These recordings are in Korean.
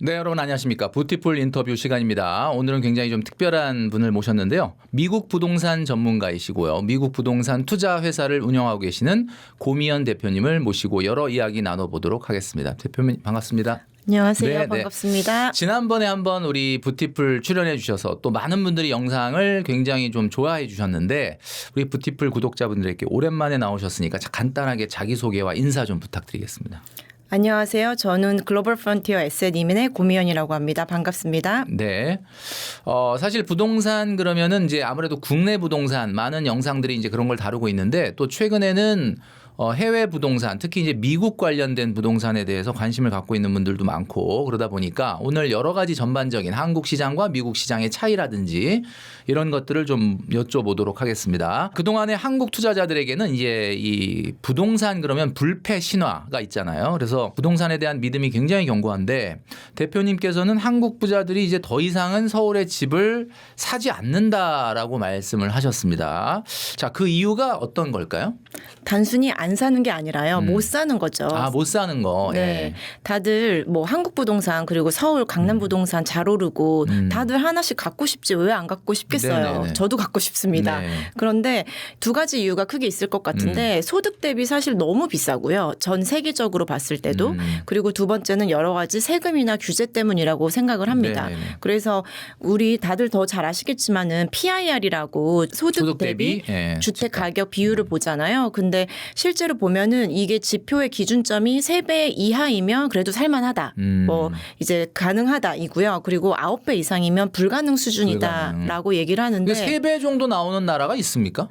네, 여러분 안녕하십니까. 뷰티풀 인터뷰 시간입니다. 오늘은 굉장히 좀 특별한 분을 모셨는데요. 미국 부동산 전문가이시고요. 미국 부동산 투자 회사를 운영하고 계시는 고미연 대표님을 모시고 여러 이야기 나눠보도록 하겠습니다. 대표님 반갑습니다. 안녕하세요. 네, 반갑습니다. 지난번에 한번 우리 뷰티풀 출연해 주셔서 또 많은 분들이 영상을 굉장히 좀 좋아해 주셨는데 우리 뷰티풀 구독자분들에게 오랜만에 나오셨으니까 간단하게 자기소개와 인사 좀 부탁드리겠습니다. 안녕하세요. 저는 글로벌 프론티어 에셋 이민의 고미연이라고 합니다. 반갑습니다. 네. 사실 부동산 그러면은 이제 아무래도 국내 부동산 많은 영상들이 이제 그런 걸 다루고 있는데 또 최근에는 해외 부동산 특히 이제 미국 관련된 부동산에 대해서 관심을 갖고 있는 분들도 많고 그러다 보니까 오늘 여러 가지 전반적인 한국 시장과 미국 시장의 차이라든지 이런 것들을 좀 여쭤보도록 하겠습니다. 그동안에 한국 투자자들에게는 이제 이 부동산 그러면 불패 신화가 있잖아요. 그래서 부동산에 대한 믿음이 굉장히 견고한데 대표님께서는 한국 부자들이 이제 더 이상은 서울의 집을 사지 않는다라고 말씀을 하셨습니다. 자, 그 이유가 어떤 걸까요? 단순히 안 사는 게 아니라요. 못 사는 거죠. 아, 못 사는 거. 네. 예. 다들 뭐 한국 부동산 그리고 서울 강남 부동산 잘 오르고 다들 하나씩 갖고 싶지 왜 안 갖고 싶겠어요. 네네네. 저도 갖고 싶습니다. 네. 그런데 두 가지 이유가 크게 있을 것 같은데 소득 대비 사실 너무 비싸고요. 전 세계적으로 봤을 때도 그리고 두 번째는 여러 가지 세금이나 규제 때문이라고 생각을 합니다. 네네네. 그래서 우리 다들 더 잘 아시겠지만은 PIR이라고 소득 대비 예, 주택 가격 비율을 보잖아요. 근데 실제로 보면은 이게 지표의 기준점이 3배 이하이면 그래도 살만하다. 뭐 이제 가능하다이고요. 그리고 9배 이상이면 불가능 수준이다라고 얘기를 하는데 3배 정도 나오는 나라가 있습니까?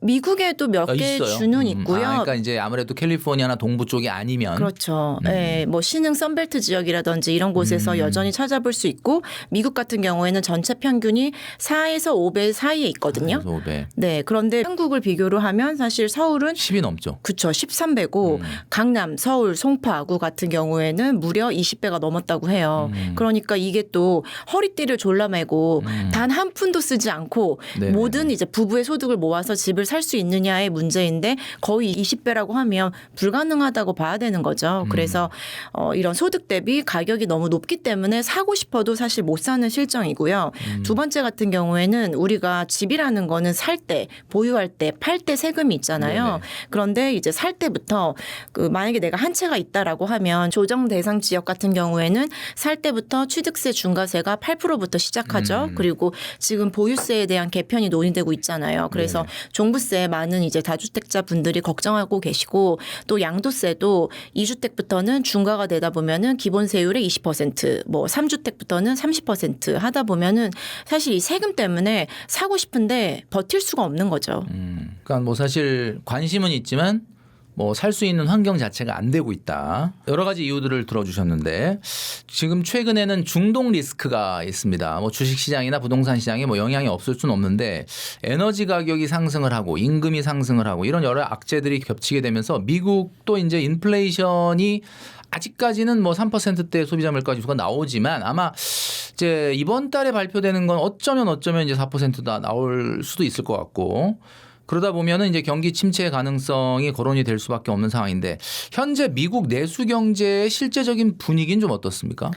미국에도 몇 개 있어요. 주는 있고요. 그러니까 이제 아무래도 캘리포니아나 동부 쪽이 아니면 그렇죠. 네, 뭐 신흥 선벨트 지역이라든지 이런 곳에서 여전히 찾아볼 수 있고 미국 같은 경우에는 전체 평균이 4에서 5배 사이에 있거든요. 5배. 네, 그런데 한국을 비교로 하면 사실 서울은 10이 넘죠. 그렇죠. 13배고 강남, 서울, 송파구 같은 경우에는 무려 20배가 넘었다고 해요. 그러니까 이게 또 허리띠를 졸라매고 단 한 푼도 쓰지 않고 네네. 모든 이제 부부의 소득을 모아서 집을 살 수 있느냐의 문제인데 거의 20배라고 하면 불가능하다고 봐야 되는 거죠. 그래서 이런 소득 대비 가격이 너무 높기 때문에 사고 싶어도 사실 못 사는 실정이고요. 두 번째 같은 경우에는 우리가 집이라는 거는 살 때, 보유할 때, 팔 때 세금이 있잖아요. 네네. 그런데 이제 살 때부터 만약에 내가 한 채가 있다라고 하면 조정 대상 지역 같은 경우에는 살 때부터 취득세 중과세가 8%부터 시작하죠. 그리고 지금 보유세에 대한 개편이 논의되고 있잖아요. 그래서 종부세 많은 이제 다주택자 분들이 걱정하고 계시고 또 양도세도 2주택부터는 중과가 되다 보면은 기본 세율의 20%, 뭐 3주택부터는 30% 하다 보면은 사실 이 세금 때문에 사고 싶은데 버틸 수가 없는 거죠. 그러니까 뭐 사실 관심은 있지만 뭐 살 수 있는 환경 자체가 안 되고 있다. 여러 가지 이유들을 들어주셨는데 지금 최근에는 중동 리스크가 있습니다. 뭐 주식시장이나 부동산 시장에 뭐 영향이 없을 수는 없는데 에너지 가격이 상승을 하고 임금이 상승을 하고 이런 여러 악재들이 겹치게 되면서 미국도 이제 인플레이션이 아직까지는 뭐 3%대 소비자 물가 지수가 나오지만 아마 이제 이번 달에 발표되는 건 어쩌면 이제 4%다 나올 수도 있을 것 같고 그러다 보면은 이제 경기 침체 가능성이 거론이 될 수밖에 없는 상황인데 현재 미국 내수 경제의 실제적인 분위기는 좀 어떻습니까?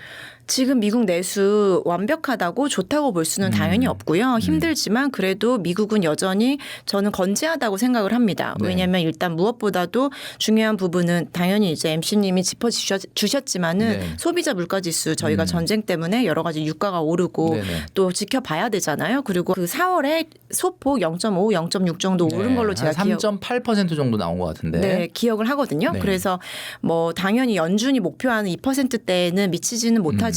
지금 미국 내수 완벽하다고 좋다고 볼 수는 당연히 없고요. 힘들지만 그래도 미국은 여전히 저는 건재하다고 생각을 합니다. 네. 왜냐하면 일단 무엇보다도 중요한 부분은 당연히 이제 MC님이 짚어주셨지만은 네. 소비자 물가지수 저희가 전쟁 때문에 여러 가지 유가가 오르고 네네. 또 지켜봐야 되잖아요. 그리고 그 4월에 소폭 0.5, 0.6 정도 오른 걸로 제가 한 3.8% 정도 나온 것 같은데. 네, 기억을 하거든요. 네. 그래서 뭐 당연히 연준이 목표하는 2%대에는 미치지는 못하지만은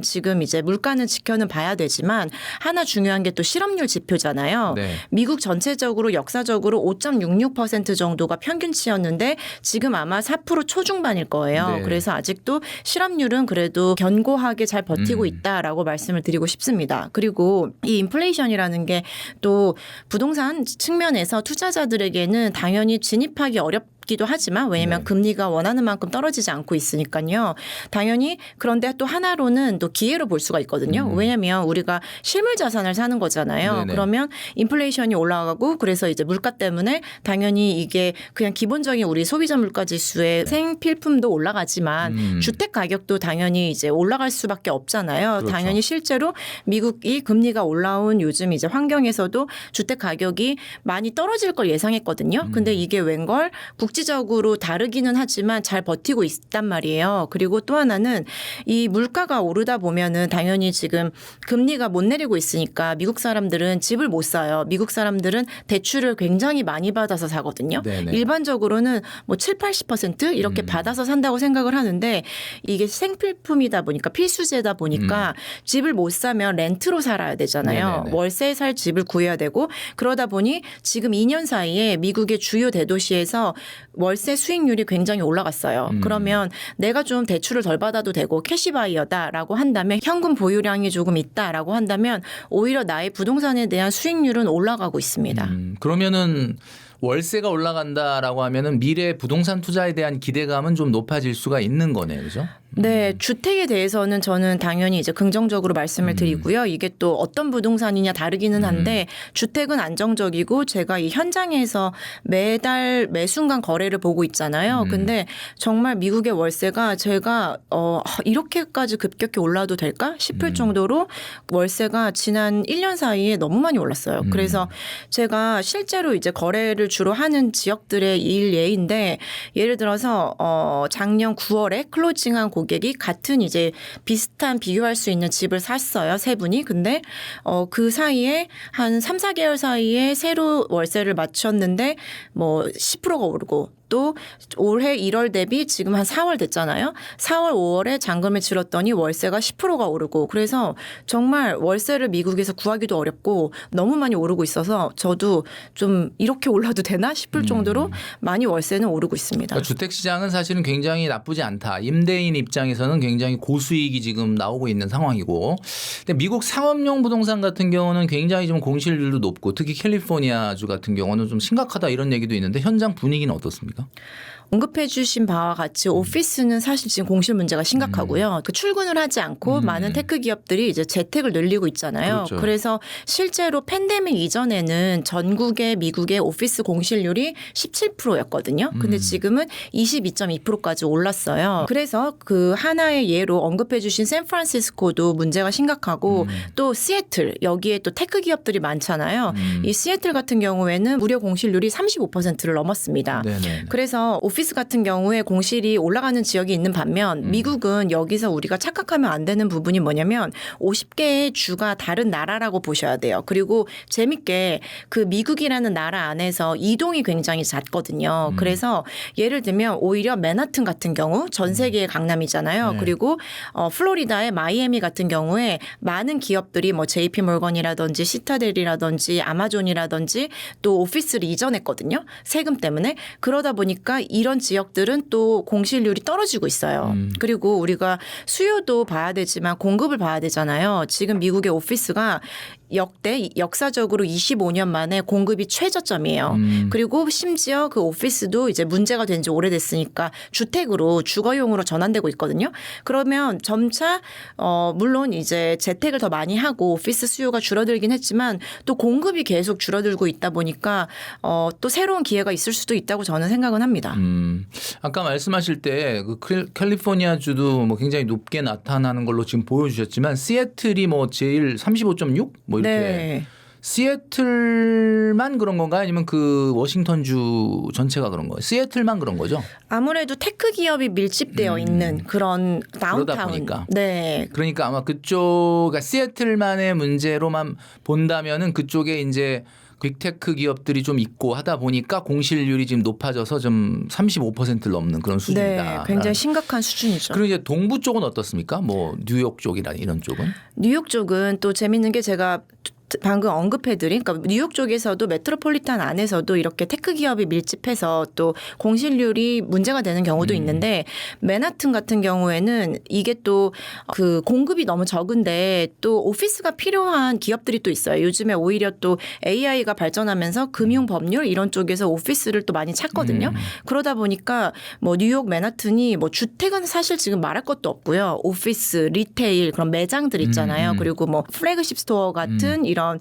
지금 이제 물가는 지켜는 봐야 되지만 하나 중요한 게 또 실업률 지표잖아요. 네. 미국 전체적으로 역사적으로 5.66% 정도가 평균치였는데 지금 아마 4% 초중반일 거예요. 네. 그래서 아직도 실업률은 그래도 견고하게 잘 버티고 있다라고 말씀을 드리고 싶습니다. 그리고 이 인플레이션이라는 게 또 부동산 측면에서 투자자들에게는 당연히 진입하기 낮기도 하지만 왜냐하면 네. 금리가 원하는 만큼 떨어지지 않고 있으니까요. 당연히 그런데 또 하나로는 또 기회로 볼 수가 있거든요. 왜냐하면 우리가 실물 자산을 사는 거잖아요. 네네. 그러면 인플레이션이 올라가고 그래서 이제 물가 때문에 당연히 이게 그냥 기본적인 우리 소비자 물가 지수의 생필품도 올라가지만 주택 가격도 당연히 이제 올라갈 수밖에 없잖아요. 그렇죠. 당연히 실제로 미국이 금리가 올라온 요즘 이제 환경에서도 주택 가격이 많이 떨어질 걸 예상했거든요. 근데 이게 웬걸 국지적으로 다르기는 하지만 잘 버티고 있단 말이에요. 그리고 또 하나는 이 물가가 오르다 보면은 당연히 지금 금리가 못 내리고 있으니까 미국 사람들은 집을 못 사요. 미국 사람들은 대출을 굉장히 많이 받아서 사거든요. 네네. 일반적으로는 뭐 7, 80% 이렇게 받아서 산다고 생각을 하는데 이게 생필품이다 보니까 필수제다 보니까 집을 못 사면 렌트로 살아야 되잖아요. 네네네. 월세에 살 집을 구해야 되고 그러다 보니 지금 2년 사이에 미국의 주요 대도시에서 월세 수익률이 굉장히 올라갔어요. 그러면 내가 좀 대출을 덜 받아도 되고 캐시바이어다라고 한다면 현금 보유량이 조금 있다라고 한다면 오히려 나의 부동산에 대한 수익률은 올라가고 있습니다. 그러면은 월세가 올라간다라고 하면은 미래 부동산 투자에 대한 기대감은 좀 높아질 수가 있는 거네요, 그죠? 네, 주택에 대해서는 저는 당연히 이제 긍정적으로 말씀을 드리고요. 이게 또 어떤 부동산이냐 다르기는 한데 주택은 안정적이고 제가 이 현장에서 매달 매 순간 거래를 보고 있잖아요. 근데 정말 미국의 월세가 제가 이렇게까지 급격히 올라도 될까 싶을 정도로 월세가 지난 1년 사이에 너무 많이 올랐어요. 그래서 제가 실제로 이제 거래를 주로 하는 지역들의 일 예인데 예를 들어서 작년 9월에 클로징한 고객이 같은 이제 비슷한 비교할 수 있는 집을 샀어요. 세 분이. 근데 그 사이에 한 3, 4개월 사이에 새로 월세를 맞췄는데 뭐 10%가 오르고 또 올해 1월 대비 지금 한 4월 됐잖아요. 4월, 5월에 잔금을 치렀더니 월세가 10%가 오르고 그래서 정말 월세를 미국에서 구하기도 어렵고 너무 많이 오르고 있어서 저도 좀 이렇게 올라도 되나 싶을 정도로 많이 월세는 오르고 있습니다. 그러니까 주택 시장은 사실은 굉장히 나쁘지 않다. 임대인 입장에서는 굉장히 고수익이 지금 나오고 있는 상황이고. 근데 미국 상업용 부동산 같은 경우는 굉장히 좀 공실률도 높고 특히 캘리포니아주 같은 경우는 좀 심각하다 이런 얘기도 있는데 현장 분위기는 어떻습니까? 언급해 주신 바와 같이 오피스는 사실 지금 공실 문제가 심각하고요. 그 출근을 하지 않고 많은 테크 기업들이 이제 재택을 늘리고 있잖아요. 그렇죠. 그래서 실제로 팬데믹 이전에는 전국의 미국의 오피스 공실률이 17%였거든요. 근데 지금은 22.2%까지 올랐어요. 그래서 그 하나의 예로 언급해 주신 샌프란시스코도 문제가 심각하고 또 시애틀 여기에 또 테크 기업들이 많잖아요. 이 시애틀 같은 경우에는 무려 공실률이 35%를 넘었습니다. 네네. 그래서 오피스 같은 경우에 공실이 올라가는 지역이 있는 반면 미국은 여기서 우리가 착각하면 안 되는 부분이 뭐냐면 50개의 주가 다른 나라라고 보셔야 돼요. 그리고 재밌게 그 미국이라는 나라 안에서 이동이 굉장히 잦거든요. 그래서 예를 들면 오히려 맨하튼 같은 경우 전 세계의 강남이잖아요. 네. 그리고 플로리다의 마이애미 같은 경우에 많은 기업들이 뭐 JP 몰건이라든지 시타델이라든지 아마존이라든지 또 오피스를 이전했거든요. 세금 때문에. 그러다 보니까 이런 지역들은 또 공실률이 떨어지고 있어요. 그리고 우리가 수요도 봐야 되지만 공급을 봐야 되잖아요. 지금 미국의 오피스가 역사적으로 25년 만에 공급이 최저점이에요. 그리고 심지어 그 오피스도 이제 문제가 된 지 오래됐으니까 주택으로 주거용으로 전환되고 있거든요. 그러면 점차 물론 이제 재택을 더 많이 하고 오피스 수요가 줄어들긴 했지만 또 공급이 계속 줄어들고 있다 보니까 또 새로운 기회가 있을 수도 있다고 저는 생각은 합니다. 아까 말씀하실 때 그 캘리포니아 주도 뭐 굉장히 높게 나타나는 걸로 지금 보여주셨지만 시애틀이 뭐 제일 35.6 뭐 이렇게 네. 시애틀만 그런 건가요? 아니면 그 워싱턴주 전체가 그런 거예요? 시애틀만 그런 거죠? 아무래도 테크 기업이 밀집되어 있는 그런 다운타운. 그러다 보니까. 네. 그러니까 아마 그쪽 그러니까 시애틀만의 문제로만 본다면은 그쪽에 이제 빅테크 기업들이 좀 있고 하다 보니까 공실률이 지금 높아져서 좀 35%를 넘는 그런 수준이다. 네, 굉장히 심각한 수준이죠. 그리고 이제 동부 쪽은 어떻습니까? 뭐 뉴욕 쪽이나 이런 쪽은? 뉴욕 쪽은 또 재밌는 게 제가 방금 언급해드린 그러니까 뉴욕 쪽에서도 메트로폴리탄 안에서도 이렇게 테크 기업이 밀집해서 또 공실률이 문제가 되는 경우도 있는데 맨하튼 같은 경우에는 이게 또 그 공급이 너무 적은데 또 오피스가 필요한 기업들이 또 있어요. 요즘에 오히려 또 AI가 발전하면서 금융 법률 이런 쪽에서 오피스를 또 많이 찾거든요. 그러다 보니까 뭐 뉴욕 맨하튼이 뭐 주택은 사실 지금 말할 것도 없고요. 오피스, 리테일 그런 매장들 있잖아요. 그리고 뭐 플래그십 스토어 같은 이런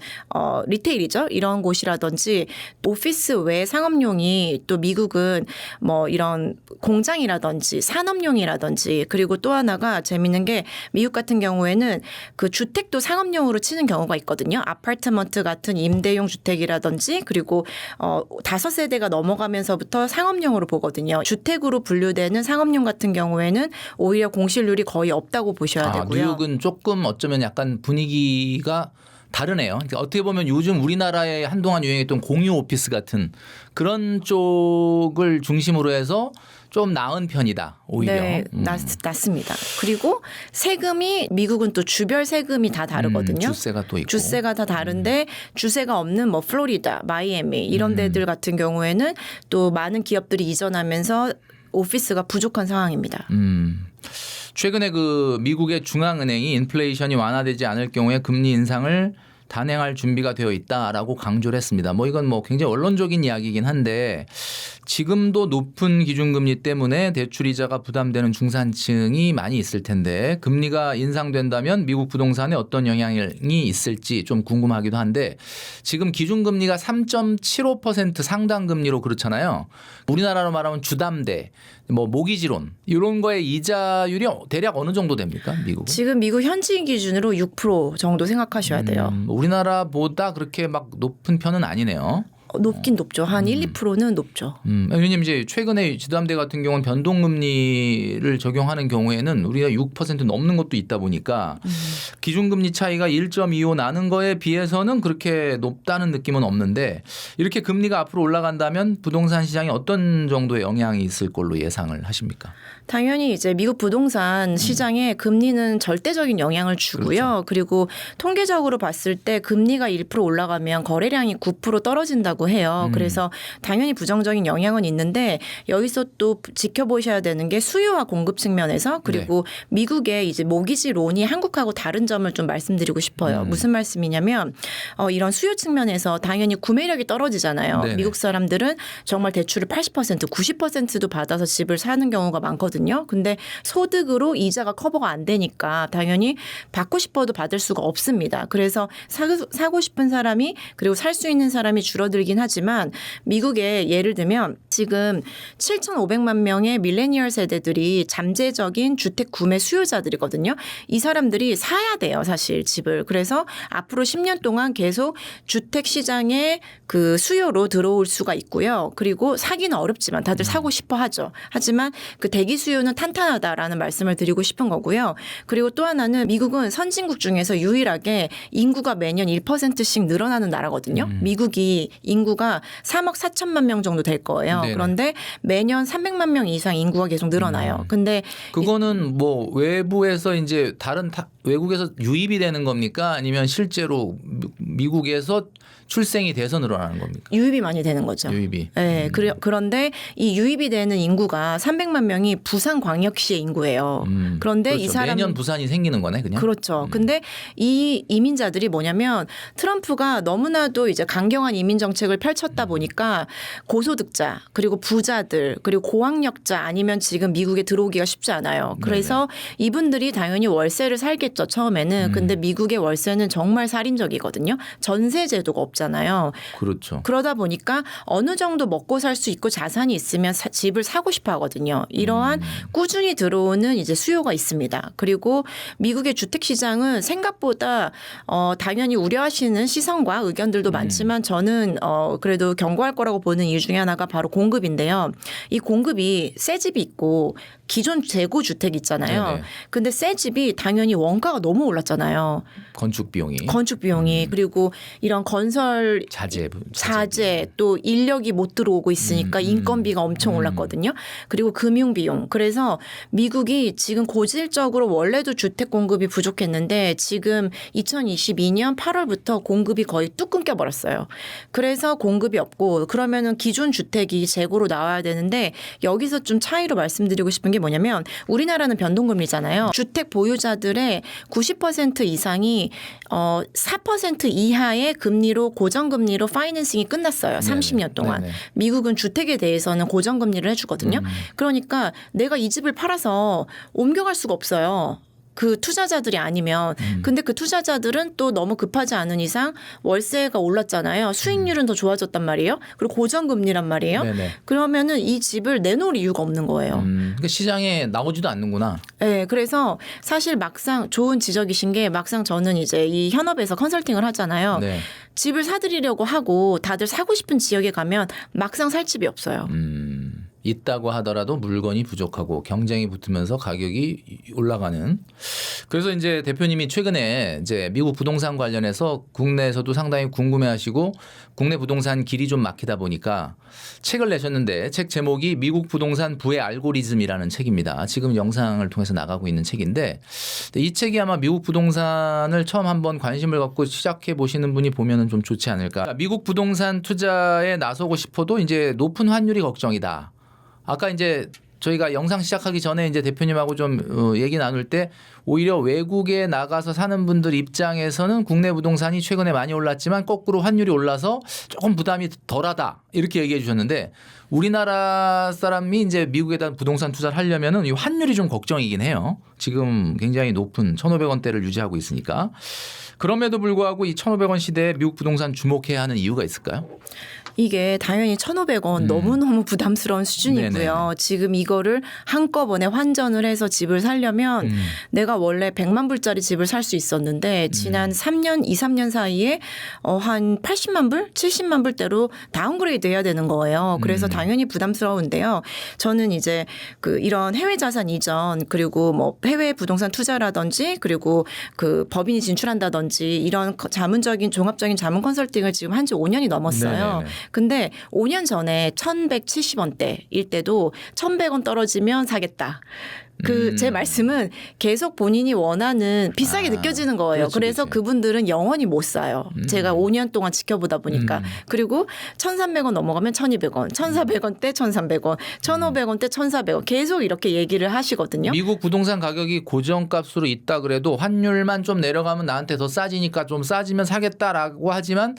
리테일이죠. 이런 곳이라든지 오피스 외 상업용이 또 미국은 뭐 이런 공장이라든지 산업용이라든지 그리고 또 하나가 재밌는 게 미국 같은 경우에는 그 주택도 상업용으로 치는 경우가 있거든요. 아파트먼트 같은 임대용 주택이라든지 그리고 5세대가 넘어가면서부터 상업용으로 보거든요. 주택으로 분류되는 상업용 같은 경우에는 오히려 공실률이 거의 없다고 보셔야 되고요. 뉴욕은 조금 어쩌면 약간 분위기가 다르네요. 그러니까 어떻게 보면 요즘 우리나라에 한동안 유행했던 공유 오피스 같은 그런 쪽을 중심으로 해서 좀 나은 편이다. 오히려. 네, 낮습니다. 그리고 세금이 미국은 또 주별 세금이 다 다르거든요. 주세가 또 있고. 주세가 다 다른데 주세가 없는 뭐 플로리다, 마이애미 이런 데들 같은 경우에는 또 많은 기업들이 이전하면서 오피스가 부족한 상황입니다. 최근에 그 미국의 중앙은행이 인플레이션이 완화되지 않을 경우에 금리 인상을 단행할 준비가 되어 있다라고 강조를 했습니다. 뭐 이건 뭐 굉장히 원론적인 이야기이긴 한데 지금도 높은 기준금리 때문에 대출이자가 부담되는 중산층이 많이 있을 텐데 금리가 인상된다면 미국 부동산에 어떤 영향이 있을지 좀 궁금하기도 한데 지금 기준금리가 3.75% 상당금리로 그렇잖아요. 우리나라로 말하면 주담대, 뭐 모기지론 이런 거에 이자율이 대략 어느 정도 됩니까? 미국은? 지금 미국 현지인 기준으로 6% 정도 생각하셔야 돼요. 우리나라보다 그렇게 막 높은 편은 아니네요. 높긴 높죠. 한 1, 2%는 높죠. 왜냐면 이제 최근에 주담대 같은 경우는 변동금리를 적용하는 경우에는 우리가 6% 넘는 것도 있다 보니까 기준금리 차이가 1.25 나는 거에 비해서는 그렇게 높다는 느낌은 없는데 이렇게 금리가 앞으로 올라간다면 부동산 시장에 어떤 정도의 영향이 있을 걸로 예상을 하십니까? 당연히 이제 미국 부동산 시장에 금리는 절대적인 영향을 주고요. 그렇죠. 그리고 통계적으로 봤을 때 금리가 1% 올라가면 거래량이 9% 떨어진다고 해요. 그래서 당연히 부정적인 영향은 있는데 여기서 또 지켜보셔야 되는 게 수요와 공급 측면에서 그리고 미국의 이제 모기지 론이 한국하고 다른 점을 좀 말씀드리고 싶어요. 무슨 말씀이냐면 이런 수요 측면에서 당연히 구매력이 떨어지잖아요. 네네. 미국 사람들은 정말 대출을 80%, 90%도 받아서 집을 사는 경우가 많거든요. 근데 소득으로 이자가 커버가 안 되니까 당연히 받고 싶어도 받을 수가 없습니다. 그래서 사고 싶은 사람이 그리고 살 수 있는 사람이 줄어들긴 하지만 미국에 예를 들면 지금 7,500만 명의 밀레니얼 세대들이 잠재적인 주택 구매 수요자들이거든요. 이 사람들이 사야 돼요, 사실 집을. 그래서 앞으로 10년 동안 계속 주택 시장에 그 수요로 들어올 수가 있고요. 그리고 사기는 어렵지만 다들 사고 싶어 하죠. 하지만 그 대기 수요는 탄탄하다라는 말씀을 드리고 싶은 거고요. 그리고 또 하나는 미국은 선진국 중에서 유일하게 인구가 매년 1%씩 늘어나는 나라거든요. 미국이 인구가 3억 4천만 명 정도 될 거예요. 네네. 그런데 매년 300만 명 이상 인구가 계속 늘어나요. 근데 그거는 뭐 외부에서 이제 다른 외국에서 유입이 되는 겁니까? 아니면 실제로 미국에서 출생이 돼서 늘어나는 겁니까? 유입이 많이 되는 거죠. 유입이. 네, 그런데 이 유입이 되는 인구가 300만 명이 부산광역시의 인구예요. 그런데 그렇죠. 이 사람 매년 부산이 생기는 거네, 그냥. 그렇죠. 근데 이 이민자들이 뭐냐면 트럼프가 너무나도 이제 강경한 이민 정책을 펼쳤다 보니까 고소득자 그리고 부자들 그리고 고학력자 아니면 지금 미국에 들어오기가 쉽지 않아요. 그래서 이분들이 당연히 월세를 살겠죠, 처음에는. 근데 미국의 월세는 정말 살인적이거든요. 전세 제도가 없잖아요. 그렇죠. 그러다 보니까 어느 정도 먹고 살 수 있고 자산이 있으면 집을 사고 싶어 하거든요. 이러한 꾸준히 들어오는 이제 수요가 있습니다. 그리고 미국의 주택 시장은 생각보다 당연히 우려하시는 시선과 의견들도 많지만 저는 그래도 경고할 거라고 보는 이유 중에 하나가 바로 공급인데요. 이 공급이 새 집이 있고 기존 재고 주택 있잖아요. 네네. 근데 새 집이 당연히 원가가 너무 올랐잖아요. 건축 비용이 건축 비용이 그리고 이런 건설 자재 또 인력이 못 들어오고 있으니까 인건비가 엄청 올랐거든요. 그리고 금융 비용. 그래서 미국이 지금 고질적으로 원래도 주택 공급이 부족했는데 지금 2022년 8월부터 공급이 거의 뚝 끊겨 버렸어요. 그래서 공급이 없고 그러면은 기존 주택이 재고로 나와야 되는데 여기서 좀 차이로 말씀드리고 싶은 게 뭐냐면 우리나라는 변동금리잖아요. 주택 보유자들의 90% 이상이 4% 이하의 금리로 고정금리로 파이낸싱이 끝났어요. 30년 동안. 네네. 미국은 주택에 대해서는 고정금리를 해주거든요. 그러니까 내가 이 집을 팔아서 옮겨갈 수가 없어요. 그 투자자들이 아니면. 근데 그 투자자들은 또 너무 급하지 않은 이상 월세가 올랐잖아요. 수익률은 더 좋아졌단 말이에요. 그리고 고정금리란 말이에요. 네네. 그러면은 이 집을 내놓을 이유가 없는 거예요. 그러니까 시장에 나오지도 않는구나. 네, 그래서 사실 막상 좋은 지적이신 게 막상 저는 이제 이 현업에서 컨설팅을 하잖아요. 네. 집을 사드리려고 하고 다들 사고 싶은 지역에 가면 막상 살 집이 없어요. 있다고 하더라도 물건이 부족하고 경쟁이 붙으면서 가격이 올라가는. 그래서 이제 대표님이 최근에 이제 미국 부동산 관련해서 국내에서도 상당히 궁금해하시고 국내 부동산 길이 좀 막히다 보니까 책을 내셨는데 책 제목이 미국 부동산 부의 알고리즘이라는 책입니다. 지금 영상을 통해서 나가고 있는 책인데 이 책이 아마 미국 부동산을 처음 한번 관심을 갖고 시작해 보시는 분이 보면은 좀 좋지 않을까. 미국 부동산 투자에 나서고 싶어도 이제 높은 환율이 걱정이다. 아까 이제 저희가 영상 시작하기 전에 이제 대표님하고 좀 얘기 나눌 때 오히려 외국에 나가서 사는 분들 입장에서는 국내 부동산이 최근에 많이 올랐지만 거꾸로 환율이 올라서 조금 부담이 덜하다 이렇게 얘기해 주셨는데 우리나라 사람이 이제 미국에다 부동산 투자를 하려면은 이 환율이 좀 걱정이긴 해요. 지금 굉장히 높은 1,500원대를 유지하고 있으니까. 그럼에도 불구하고 이 1,500원 시대에 미국 부동산 주목해야 하는 이유가 있을까요? 이게 당연히 1,500원 너무너무 부담스러운 수준이고요. 네네. 지금 이거를 한꺼번에 환전을 해서 집을 사려면 내가 원래 100만 불짜리 집을 살 수 있었는데 지난 3년, 2, 3년 사이에 한 80만 불, 70만 불대로 다운그레이드 해야 되는 거예요. 그래서 당연히 부담스러운데요. 저는 이제 그 이런 해외 자산 이전 그리고 뭐 해외 부동산 투자라든지 그리고 그 법인이 진출한다든지 이런 자문적인 종합적인 자문 컨설팅을 지금 한 지 5년이 넘었어요. 네네네. 근데 5년 전에 1,170원대일 때도 1,100원 떨어지면 사겠다. 제 말씀은 계속 본인이 원하는 비싸게 느껴지는 거예요. 그렇지, 그래서 그렇지. 그분들은 영원히 못 사요. 제가 5년 동안 지켜보다 보니까. 그리고 1,300원 넘어가면 1,200원, 1,400원대 1,300원, 1,500원대 1,400원 계속 이렇게 얘기를 하시거든요. 미국 부동산 가격이 고정값으로 있다 그래도 환율만 좀 내려가면 나한테 더 싸지니까 좀 싸지면 사겠다라고 하지만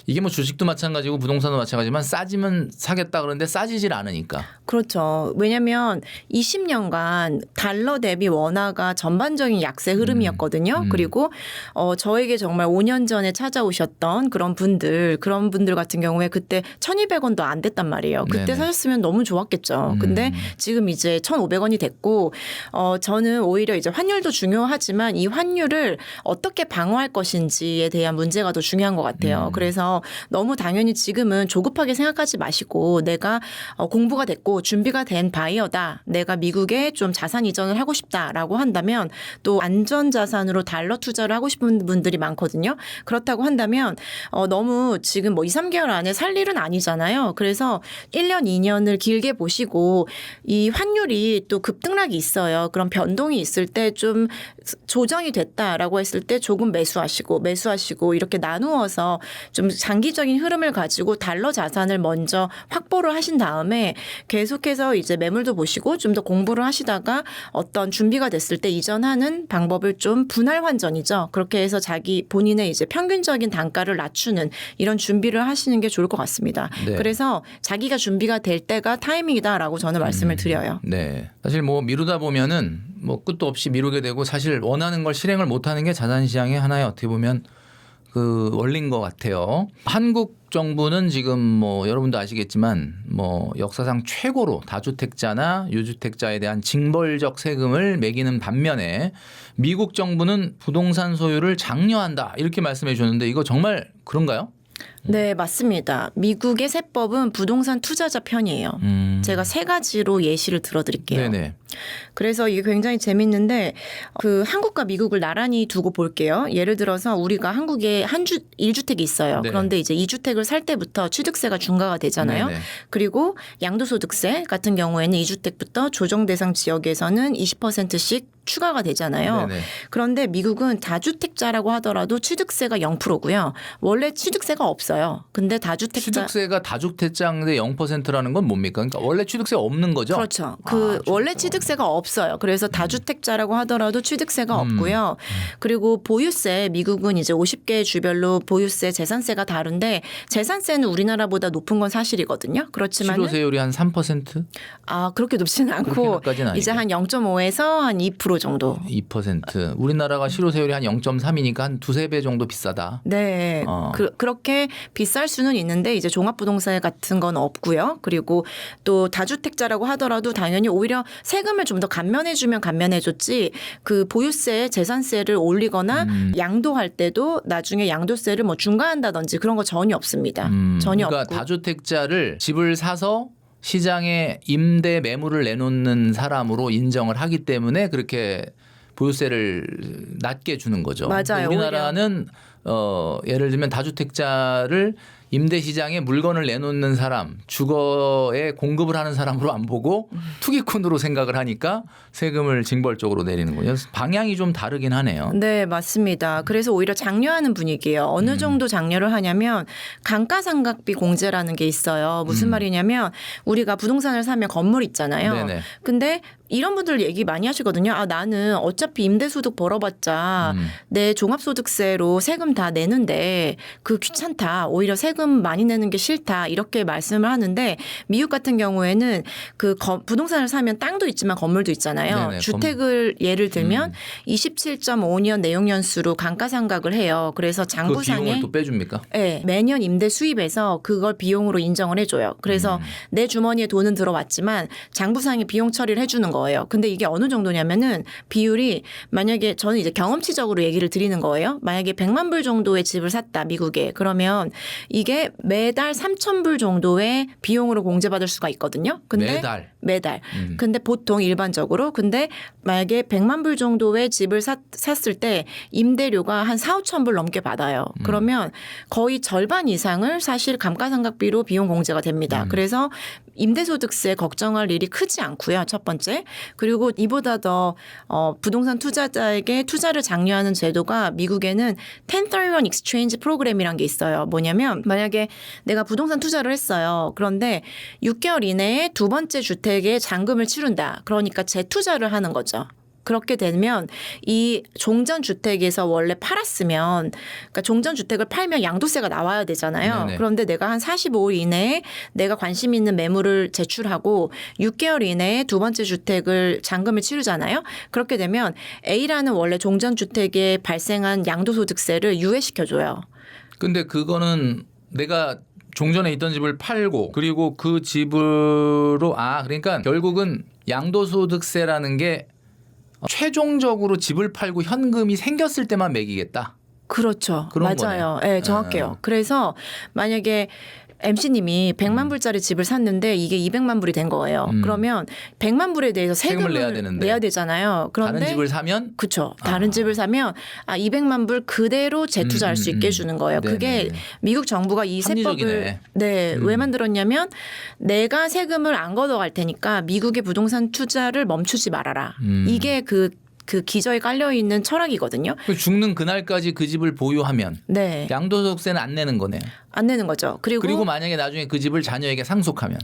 이게 뭐 주식도 마찬가지고 부동산도 마찬가지지만 싸지면 사겠다 그러는데 싸지질 않으니까. 그렇죠. 왜냐하면 20년간 달러 대비 원화가 전반적인 약세 흐름이었거든요. 그리고 저에게 정말 5년 전에 찾아오셨던 그런 분들 같은 경우에 그때 1,200원도 안 됐단 말이에요. 그때 네네. 사셨으면 너무 좋았겠죠. 근데 지금 이제 1,500원이 됐고 저는 오히려 이제 환율도 중요하지만 이 환율을 어떻게 방어할 것인지에 대한 문제가 더 중요한 것 같아요. 그래서 너무 당연히 지금은 조급하게 생각하지 마시고 내가 공부가 됐고 준비가 된 바이어다. 내가 미국에 좀 자산 이전을 하고 싶다라고 한다면 또 안전자산으로 달러 투자를 하고 싶은 분들이 많거든요. 그렇다고 한다면 너무 지금 뭐 2, 3개월 안에 살 일은 아니잖아요. 그래서 1년, 2년을 길게 보시고 이 환율이 또 급등락이 있어요. 그런 변동이 있을 때 좀 조정이 됐다라고 했을 때 조금 매수하시고 이렇게 나누어서 좀 장기적인 흐름을 가지고 달러 자산을 먼저 확보를 하신 다음에 계속해서 이제 매물도 보시고 좀 더 공부를 하시다가 어떤 준비가 됐을 때 이전하는 방법을 좀 분할 환전이죠. 그렇게 해서 자기 본인의 이제 평균적인 단가를 낮추는 이런 준비를 하시는 게 좋을 것 같습니다. 네. 그래서 자기가 준비가 될 때가 타이밍이다라고 저는 말씀을 드려요. 네. 사실 뭐 미루다 보면은 뭐 끝도 없이 미루게 되고 사실 원하는 걸 실행을 못하는 게 자산시장의 하나의 어떻게 보면 그 원리인 것 같아요. 한국 정부는 지금 뭐 여러분도 아시겠지만 뭐 역사상 최고로 다주택자나 유주택자에 대한 징벌적 세금을 매기는 반면에 미국 정부는 부동산 소유를 장려한다 이렇게 말씀해 주셨는데 이거 정말 그런가요? 네, 맞습니다. 미국의 세법은 부동산 투자자 편이에요. 제가 세 가지로 예시를 들어드릴게요. 네네. 그래서 이게 굉장히 재밌는데 그 한국과 미국을 나란히 두고 볼게요. 예를 들어서 우리가 한국에 1주택이 있어요. 네. 그런데 이제 2주택을 살 때부터 취득세가 중과가 되잖아요. 네네. 그리고 양도소득세 같은 경우에는 2주택부터 조정대상 지역에서는 20%씩 추가가 되잖아요. 네네. 그런데 미국은 다주택자라고 하더라도 취득세가 0%고요. 원래 취득세가 없어요. 근데 다주택자 취득세가 다주택자인데 0%라는 건 뭡니까? 그러니까 원래 취득세 없는 거죠? 그렇죠. 그 원래 취득세가 없어요. 그래서 다주택자라고 하더라도 취득세가 없고요. 그리고 보유세 미국은 이제 50개 주별로 보유세, 재산세가 다른데 재산세는 우리나라보다 높은 건 사실이거든요. 그렇지만 실효세율이 한 3%? 그렇게 높지는 않고 그렇게까지는 이제 아니고. 한 0.5에서 한 2% 정도. 2%. 우리나라가 실효세율이 한 0.3이니까 한 두세 배 정도 비싸다. 네. 그렇게 비쌀 수는 있는데 이제 종합부동산 같은 건 없고요. 그리고 또 다주택자라고 하더라도 당연히 오히려 세금을 좀 더 감면해주면 감면해줬지 그 보유세, 재산세를 올리거나 양도할 때도 나중에 양도세를 뭐 중과한다든지 그런 거 전혀 없습니다. 전혀 그러니까 없고. 다주택자를 집을 사서 시장에 임대 매물을 내놓는 사람으로 인정을 하기 때문에 그렇게 보유세를 낮게 주는 거죠. 맞아요. 우리나라는 예를 들면 다주택자를 임대 시장에 물건을 내놓는 사람, 주거에 공급을 하는 사람으로 안 보고 투기꾼으로 생각을 하니까 세금을 징벌적으로 내리는 거예요. 방향이 좀 다르긴 하네요. 네, 맞습니다. 그래서 오히려 장려하는 분위기예요. 어느 정도 장려를 하냐면 감가상각비 공제라는 게 있어요. 무슨 말이냐면 우리가 부동산을 사면 건물 있잖아요. 네네. 근데 이런 분들 얘기 많이 하시거든요. 나는 어차피 임대소득 벌어봤자 내 종합소득세로 세금 다 내는데 그 귀찮다. 오히려 세금 많이 내는 게 싫다. 이렇게 말씀을 하는데 미국 같은 경우에는 그 부동산을 사면 땅도 있지만 건물도 있잖아요. 네네, 주택을 예를 들면 27.5년 내용연수로 감가상각을 해요. 그래서 그 장부상에 비용을 또 빼줍니까? 네, 매년 임대 수입에서 그걸 비용으로 인정을 해줘요. 그래서 내 주머니에 돈은 들어왔지만 장부상에 비용 처리를 해주는 거예요. 근데 이게 어느 정도냐면은 비율이 만약에 저는 이제 경험치적으로 얘기를 드리는 거예요. 만약에 100만 불 정도의 집을 샀다 미국에 그러면 이게 매달 3,000불 정도의 비용으로 공제받을 수가 있거든요. 근데 매달. 근데 보통 일반적으로 근데 만약에 100만 불 정도의 집을 샀을 때 임대료가 한 4,5천 불 넘게 받아요. 그러면 거의 절반 이상을 사실 감가상각비로 비용 공제가 됩니다. 그래서 임대소득세 걱정할 일이 크지 않고요. 첫 번째. 그리고 이보다 더 부동산 투자자에게 투자를 장려하는 제도가 미국에는 1031 익스체인지 프로그램이란 게 있어요. 뭐냐면 만약에 내가 부동산 투자를 했어요. 그런데 6개월 이내에 두 번째 주택에 잔금을 치른다. 그러니까 재투자를 하는 거죠. 그렇게 되면 이 종전주택에서 원래 팔았으면 그러니까 종전주택을 팔면 양도세가 나와야 되잖아요. 네네. 그런데 내가 한 45일 이내에 내가 관심 있는 매물을 제출하고 6개월 이내에 두 번째 주택을 잔금을 치르잖아요. 그렇게 되면 A라는 원래 종전주택에 발생한 양도소득세를 유예시켜줘요. 근데 그거는 내가 종전에 있던 집을 팔고 그리고 그 집으로 그러니까 결국은 양도소득세라는 게 최종적으로 집을 팔고 현금이 생겼을 때만 매기겠다. 그렇죠. 그런 맞아요. 네, 정확해요. 그래서 만약에 MC님이 100만 불짜리 집을 샀는데 이게 200만 불이 된 거예요. 그러면 100만 불에 대해서 세금을 내야 되는데. 내야 되잖아요. 그런데 다른 집을 사면 그렇죠. 다른 집을 사면 200만 불 그대로 재투자할 수 있게 해주는 거예요. 네네. 그게 미국 정부가 이 합리적이네. 세법을 왜 만들었냐면 내가 세금을 안 걷어갈 테니까 미국의 부동산 투자를 멈추지 말아라. 이게 그 기저에 깔려 있는 철학이거든요. 죽는 그날까지 그 집을 보유하면 네. 양도소득세는 안 내는 거네요. 안 내는 거죠. 그리고 만약에 나중에 그 집을 자녀에게 상속하면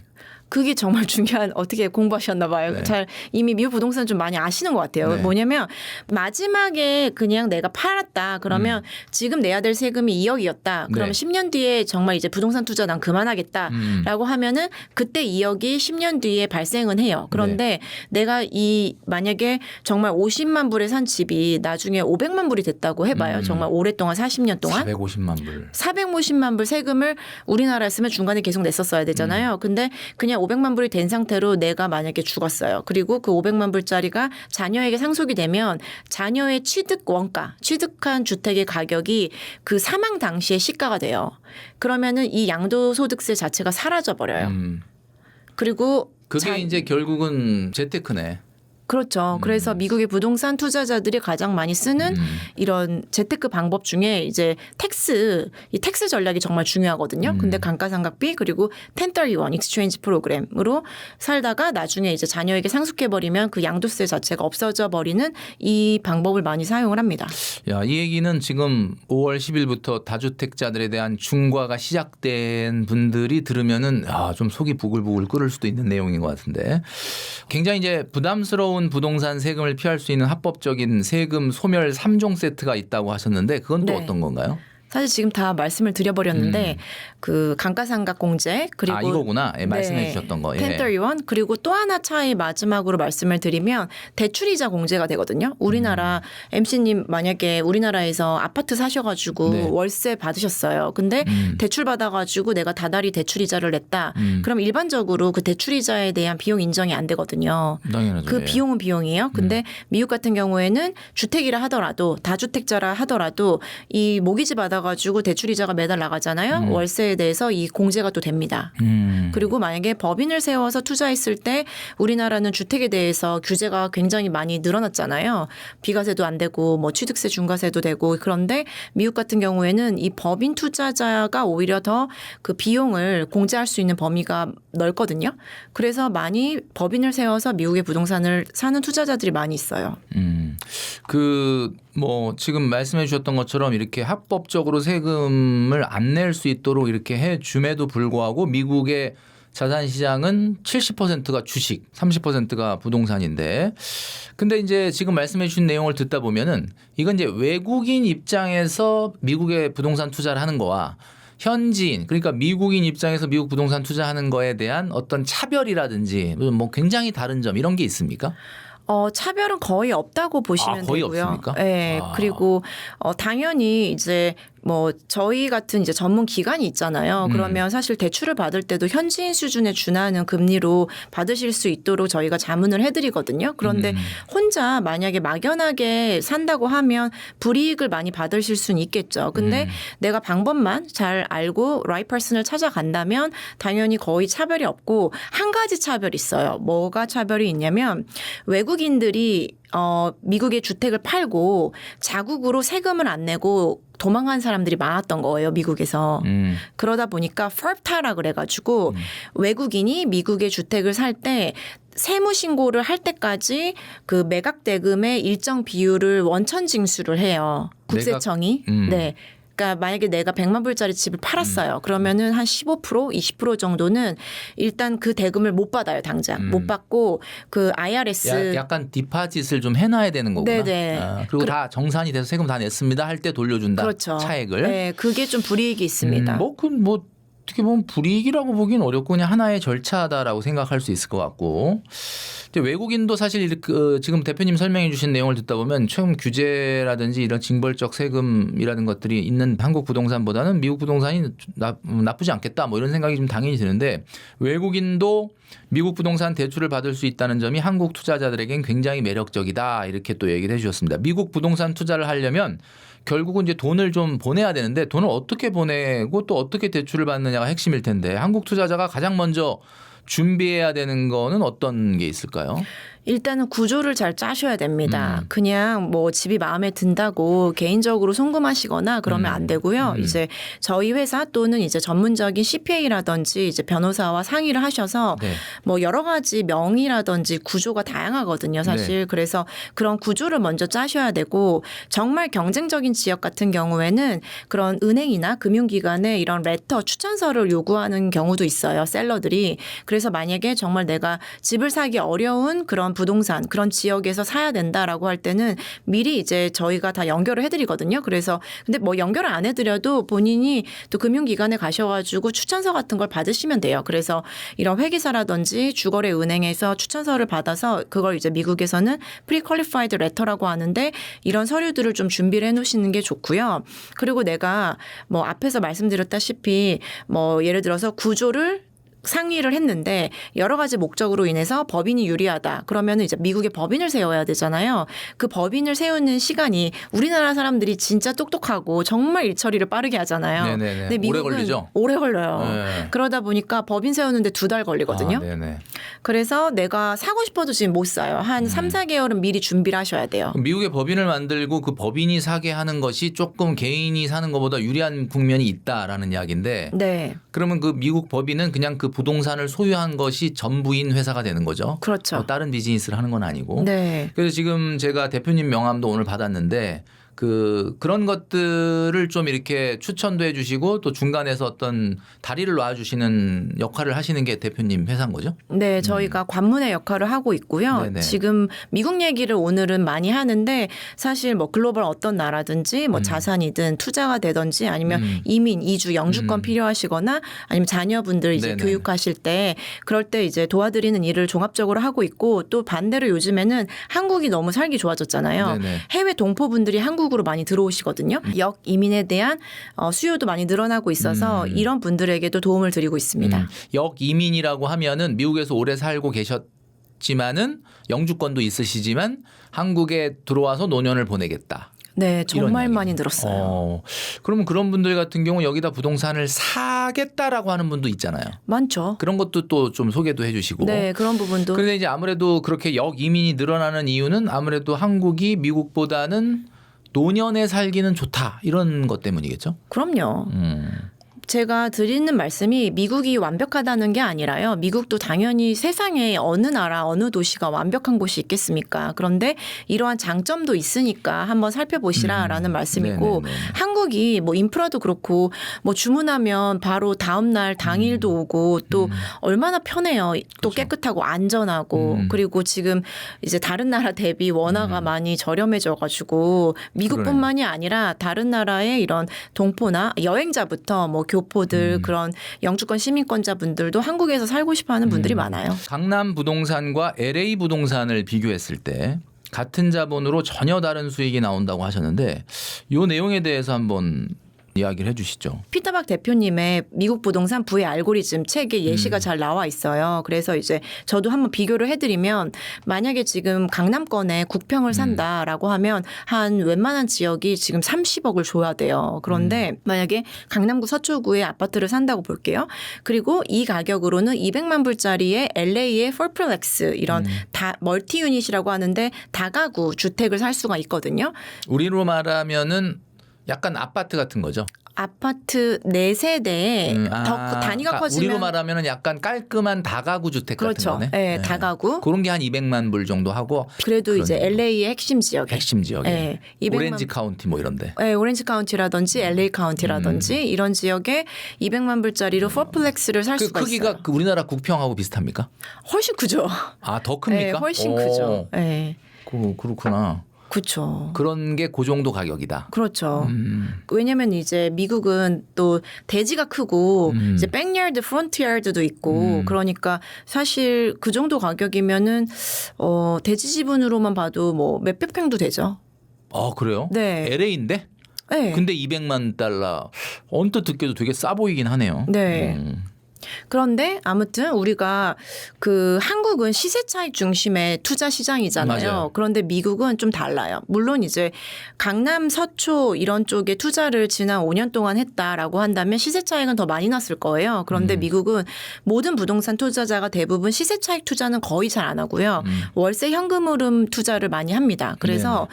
그게 정말 중요한 어떻게 공부하셨나 봐요. 네. 잘 이미 미국 부동산 좀 많이 아시는 것 같아요. 네. 뭐냐면 마지막에 그냥 내가 팔았다. 그러면 지금 내야 될 세금이 2억이었다. 그러면 네. 10년 뒤에 정말 이제 부동산 투자 난 그만하겠다라고 하면은 그때 2억이 10년 뒤에 발생은 해요. 그런데 내가 만약에 정말 50만 불에 산 집이 나중에 500만 불이 됐다고 해봐요. 정말 오랫동안 40년 동안 450만 불. 450만 불 세금을 우리나라였으면 중간에 계속 냈었어야 되잖아요. 근데 그냥 500만 불이 된 상태로 내가 만약에 죽었어요. 그리고 그 500만 불짜리가 자녀에게 상속이 되면 자녀의 취득 원가, 취득한 주택의 가격이 그 사망 당시의 시가가 돼요. 그러면은 이 양도소득세 자체가 사라져 버려요. 그리고 그게 이제 결국은 재테크네. 그렇죠. 그래서 미국의 부동산 투자자들이 가장 많이 쓰는 이런 재테크 방법 중에 이제 이 텍스 전략이 정말 중요하거든요. 근데 감가상각비 그리고 1031 익스체인지 프로그램으로 살다가 나중에 이제 자녀에게 상속해버리면 그 양도세 자체가 없어져 버리는 이 방법을 많이 사용을 합니다. 야, 이 얘기는 지금 5월 10일부터 다주택자들에 대한 중과가 시작된 분들이 들으면은 좀 속이 부글부글 끓을 수도 있는 내용인 것 같은데 굉장히 이제 부담스러운 부동산 세금을 피할 수 있는 합법적인 세금 소멸 3종 세트가 있다고 하셨는데 그건 또 네. 어떤 건가요? 사실 지금 다 말씀을 드려버렸는데 그 감가상각 공제 그리고 이거구나. 예, 말씀해 주셨던 거. 예. 1031 그리고 또 하나 차이 마지막으로 말씀을 드리면 대출이자 공제가 되거든요. 우리나라 MC님 만약에 우리나라에서 아파트 사셔가지고 네. 월세 받으셨어요. 근데 대출 받아가지고 내가 다달이 대출이자를 냈다. 그럼 일반적으로 그 대출이자에 대한 비용 인정이 안 되거든요. 당연하죠. 그 예. 비용은 비용이에요. 근데 미국 같은 경우에는 주택이라 하더라도 다주택자라 하더라도 이 모기지 받아가지고 대출이자가 매달 나가잖아요. 월세에 대해서 이 공제가 또 됩니다. 그리고 만약에 법인을 세워서 투자했을 때 우리나라는 주택에 대해서 규제가 굉장히 많이 늘어났잖아요. 비과세도 안 되고 뭐 취득세 중과세도 되고 그런데 미국 같은 경우에는 이 법인 투자자가 오히려 더 그 비용을 공제할 수 있는 범위가 넓거든요. 그래서 많이 법인을 세워서 미국의 부동산을 사는 투자자들이 많이 있어요. 뭐 지금 말씀해 주셨던 것처럼 이렇게 합법적으로 세금을 안 낼 수 있도록 이렇게 해 줌에도 불구하고 미국의 자산 시장은 70%가 주식, 30%가 부동산인데 근데 이제 지금 말씀해 주신 내용을 듣다 보면은 이건 이제 외국인 입장에서 미국의 부동산 투자를 하는 거와 현지인 그러니까 미국인 입장에서 미국 부동산 투자하는 거에 대한 어떤 차별이라든지 뭐 굉장히 다른 점 이런 게 있습니까? 차별은 거의 없다고 보시면 거의 되고요. 없습니까? 네. 그리고 당연히 이제 뭐 저희 같은 이제 전문 기관이 있잖아요. 그러면 사실 대출을 받을 때도 현지인 수준에 준하는 금리로 받으실 수 있도록 저희가 자문을 해드리거든요. 그런데 혼자 만약에 막연하게 산다고 하면 불이익을 많이 받으실 수는 있겠죠. 근데 내가 방법만 잘 알고 라이트 퍼슨을 찾아간다면 당연히 거의 차별이 없고 한 가지 차별이 있어요. 뭐가 차별이 있냐면 외국인들이 미국의 주택을 팔고 자국으로 세금을 안 내고 도망간 사람들이 많았던 거예요, 미국에서. 그러다 보니까 FIRPTA라 그래가지고 외국인이 미국의 주택을 살 때 세무 신고를 할 때까지 그 매각 대금의 일정 비율을 원천 징수를 해요. 국세청이. 네. 그러니까 만약에 내가 100만 불짜리 집을 팔았어요. 그러면은 한 15%, 20% 정도는 일단 그 대금을 못 받아요, 당장. 못 받고 그 IRS 약간 디파짓을 좀 해놔야 되는 거구나. 네네. 그리고 다 정산이 돼서 세금 다 냈습니다 할 때 돌려준다. 그렇죠. 차액을. 네, 그게 좀 불이익이 있습니다. 뭐 어떻게 보면 불이익이라고 보기는 어렵고 그냥 하나의 절차다라고 생각할 수 있을 것 같고. 외국인도 사실 지금 대표님 설명해 주신 내용을 듣다 보면 최근 규제라든지 이런 징벌적 세금이라는 것들이 있는 한국 부동산보다는 미국 부동산이 나쁘지 않겠다 뭐 이런 생각이 좀 당연히 드는데 외국인도 미국 부동산 대출을 받을 수 있다는 점이 한국 투자자들에겐 굉장히 매력적이다 이렇게 또 얘기를 해 주셨습니다. 미국 부동산 투자를 하려면 결국은 이제 돈을 좀 보내야 되는데 돈을 어떻게 보내고 또 어떻게 대출을 받느냐가 핵심일 텐데 한국 투자자가 가장 먼저 준비해야 되는 거는 어떤 게 있을까요? 일단은 구조를 잘 짜셔야 됩니다. 그냥 뭐 집이 마음에 든다고 개인적으로 송금하시거나 그러면 안 되고요. 이제 저희 회사 또는 이제 전문적인 CPA라든지 이제 변호사와 상의를 하셔서 네. 뭐 여러 가지 명의라든지 구조가 다양하거든요. 사실. 네. 그래서 그런 구조를 먼저 짜셔야 되고 정말 경쟁적인 지역 같은 경우에는 그런 은행이나 금융기관에 이런 레터 추천서를 요구하는 경우도 있어요. 셀러들이. 그래서 만약에 정말 내가 집을 사기 어려운 그런 부동산 그런 지역에서 사야 된다라고 할 때는 미리 이제 저희가 다 연결을 해드리거든요. 그래서 근데 뭐 연결을 안 해드려도 본인이 또 금융기관에 가셔가지고 추천서 같은 걸 받으시면 돼요. 그래서 이런 회계사라든지 주거래 은행에서 추천서를 받아서 그걸 이제 미국에서는 pre-qualified letter라고 하는데 이런 서류들을 좀 준비를 해놓으시는 게 좋고요. 그리고 내가 뭐 앞에서 말씀드렸다시피 뭐 예를 들어서 구조를 상의를 했는데 여러 가지 목적으로 인해서 법인이 유리하다. 그러면 이제 미국에 법인을 세워야 되잖아요. 그 법인을 세우는 시간이 우리나라 사람들이 진짜 똑똑하고 정말 일 처리를 빠르게 하잖아요. 네네네. 근데 미국은 오래 걸리죠? 오래 걸려요. 네. 그러다 보니까 법인 세우는데 2달 걸리거든요. 아, 네네. 그래서 내가 사고 싶어도 지금 못 사요. 한 3, 4개월은 미리 준비를 하셔야 돼요. 그럼 미국의 법인을 만들고 그 법인이 사게 하는 것이 조금 개인이 사는 것보다 유리한 국면이 있다라는 이야기인데 네. 그러면 그 미국 법인은 그냥 그 부동산을 소유한 것이 전부인 회사가 되는 거죠. 그렇죠. 다른 비즈니스를 하는 건 아니고. 네. 그래서 지금 제가 대표님 명함도 오늘 받았는데 그런 것들을 좀 이렇게 추천도 해주시고 또 중간에서 어떤 다리를 놔주시는 역할을 하시는 게 대표님 회사인 거죠? 네, 저희가 관문의 역할을 하고 있고요. 네네. 지금 미국 얘기를 오늘은 많이 하는데 사실 뭐 글로벌 어떤 나라든지 뭐 자산이든 투자가 되든지 아니면 이민, 이주, 영주권 필요하시거나 아니면 자녀분들 이제 네네. 교육하실 때 그럴 때 이제 도와드리는 일을 종합적으로 하고 있고 또 반대로 요즘에는 한국이 너무 살기 좋아졌잖아요. 네네. 해외 동포분들이 한국으로 많이 들어오시거든요. 역 이민에 대한 수요도 많이 늘어나고 있어서 이런 분들에게도 도움을 드리고 있습니다. 역 이민이라고 하면은 미국에서 오래 살고 계셨지만은 영주권도 있으시지만 한국에 들어와서 노년을 보내겠다. 네, 이런 정말 이야기. 많이 늘었어요. 그러면 그런 분들 같은 경우 여기다 부동산을 사겠다라고 하는 분도 있잖아요. 많죠. 그런 것도 또 좀 소개도 해주시고. 네, 그런 부분도. 그런데 이제 아무래도 그렇게 역 이민이 늘어나는 이유는 아무래도 한국이 미국보다는 노년에 살기는 좋다 이런 것 때문이겠죠. 그럼요. 제가 드리는 말씀이 미국이 완벽하다는 게 아니라요. 미국도 당연히 세상에 어느 나라 어느 도시가 완벽한 곳이 있겠습니까? 그런데 이러한 장점도 있으니까 한번 살펴보시라라는 말씀이고 네네네. 한국이 뭐 인프라도 그렇고 뭐 주문하면 바로 다음 날 당일도 오고 또 얼마나 편해요. 또 그렇죠. 깨끗하고 안전하고 그리고 지금 이제 다른 나라 대비 원화가 많이 저렴해져 가지고 미국뿐만이 아니라 다른 나라의 이런 동포나 여행자부터 뭐 교포들 그런 영주권 시민권자분들도 한국에서 살고 싶어하는 분들이 많아요. 강남 부동산과 LA 부동산을 비교했을 때 같은 자본으로 전혀 다른 수익이 나온다고 하셨는데 이 내용에 대해서 한번 이야기를 해주시죠. 피터박 대표님의 미국 부동산 부의 알고리즘 책에 예시가 잘 나와 있어요. 그래서 이제 저도 한번 비교를 해드리면 만약에 지금 강남권에 국평을 산다라고 하면 한 웬만한 지역이 지금 30억을 줘야 돼요. 그런데 만약에 강남구 서초구에 아파트를 산다고 볼게요. 그리고 이 가격으로는 200만 불짜리의 LA의 폴플렉스 이런 다 멀티 유닛이라고 하는데 다가구 주택을 살 수가 있거든요. 우리로 말하면은 약간 아파트 같은 거죠. 아파트 4세대에 더 단위가 그러니까 커지면 우리로 말하면은 약간 깔끔한 다가구 주택 그렇죠. 같은 거네. 네, 다가구. 그런 게 한 200만 불 정도 하고 그래도 그런 이제 정도. LA의 핵심 지역에. 핵심 지역에 네, 200만 오렌지 카운티 뭐 이런데. 네, 오렌지 카운티라든지 LA 카운티라든지 이런 지역에 200만 불짜리로 포플렉스를 살 그 수가 크기가 있어요. 그 우리나라 국평하고 비슷합니까? 훨씬 크죠. 아, 더 큽니까? 네, 훨씬 오, 크죠. 네. 그렇구나. 그렇죠. 그런 게 그 정도 가격이다. 그렇죠. 왜냐면 이제 미국은 또 대지가 크고 이제 백야드, 프론트야드도 있고 그러니까 사실 그 정도 가격이면은 대지 지분으로만 봐도 뭐 몇백 평도 되죠. 아, 그래요? 네. LA인데? 네. 근데 200만 달러 언뜻 듣기도 되게 싸 보이긴 하네요. 네. 그런데 아무튼 우리가 그 한국은 시세 차익 중심의 투자 시장이잖아요. 맞아요. 그런데 미국은 좀 달라요. 물론 이제 강남, 서초 이런 쪽에 투자를 지난 5년 동안 했다라고 한다면 시세 차익은 더 많이 났을 거예요. 그런데 미국은 모든 부동산 투자자가 대부분 시세 차익 투자는 거의 잘 안 하고요. 월세 현금 흐름 투자를 많이 합니다. 그래서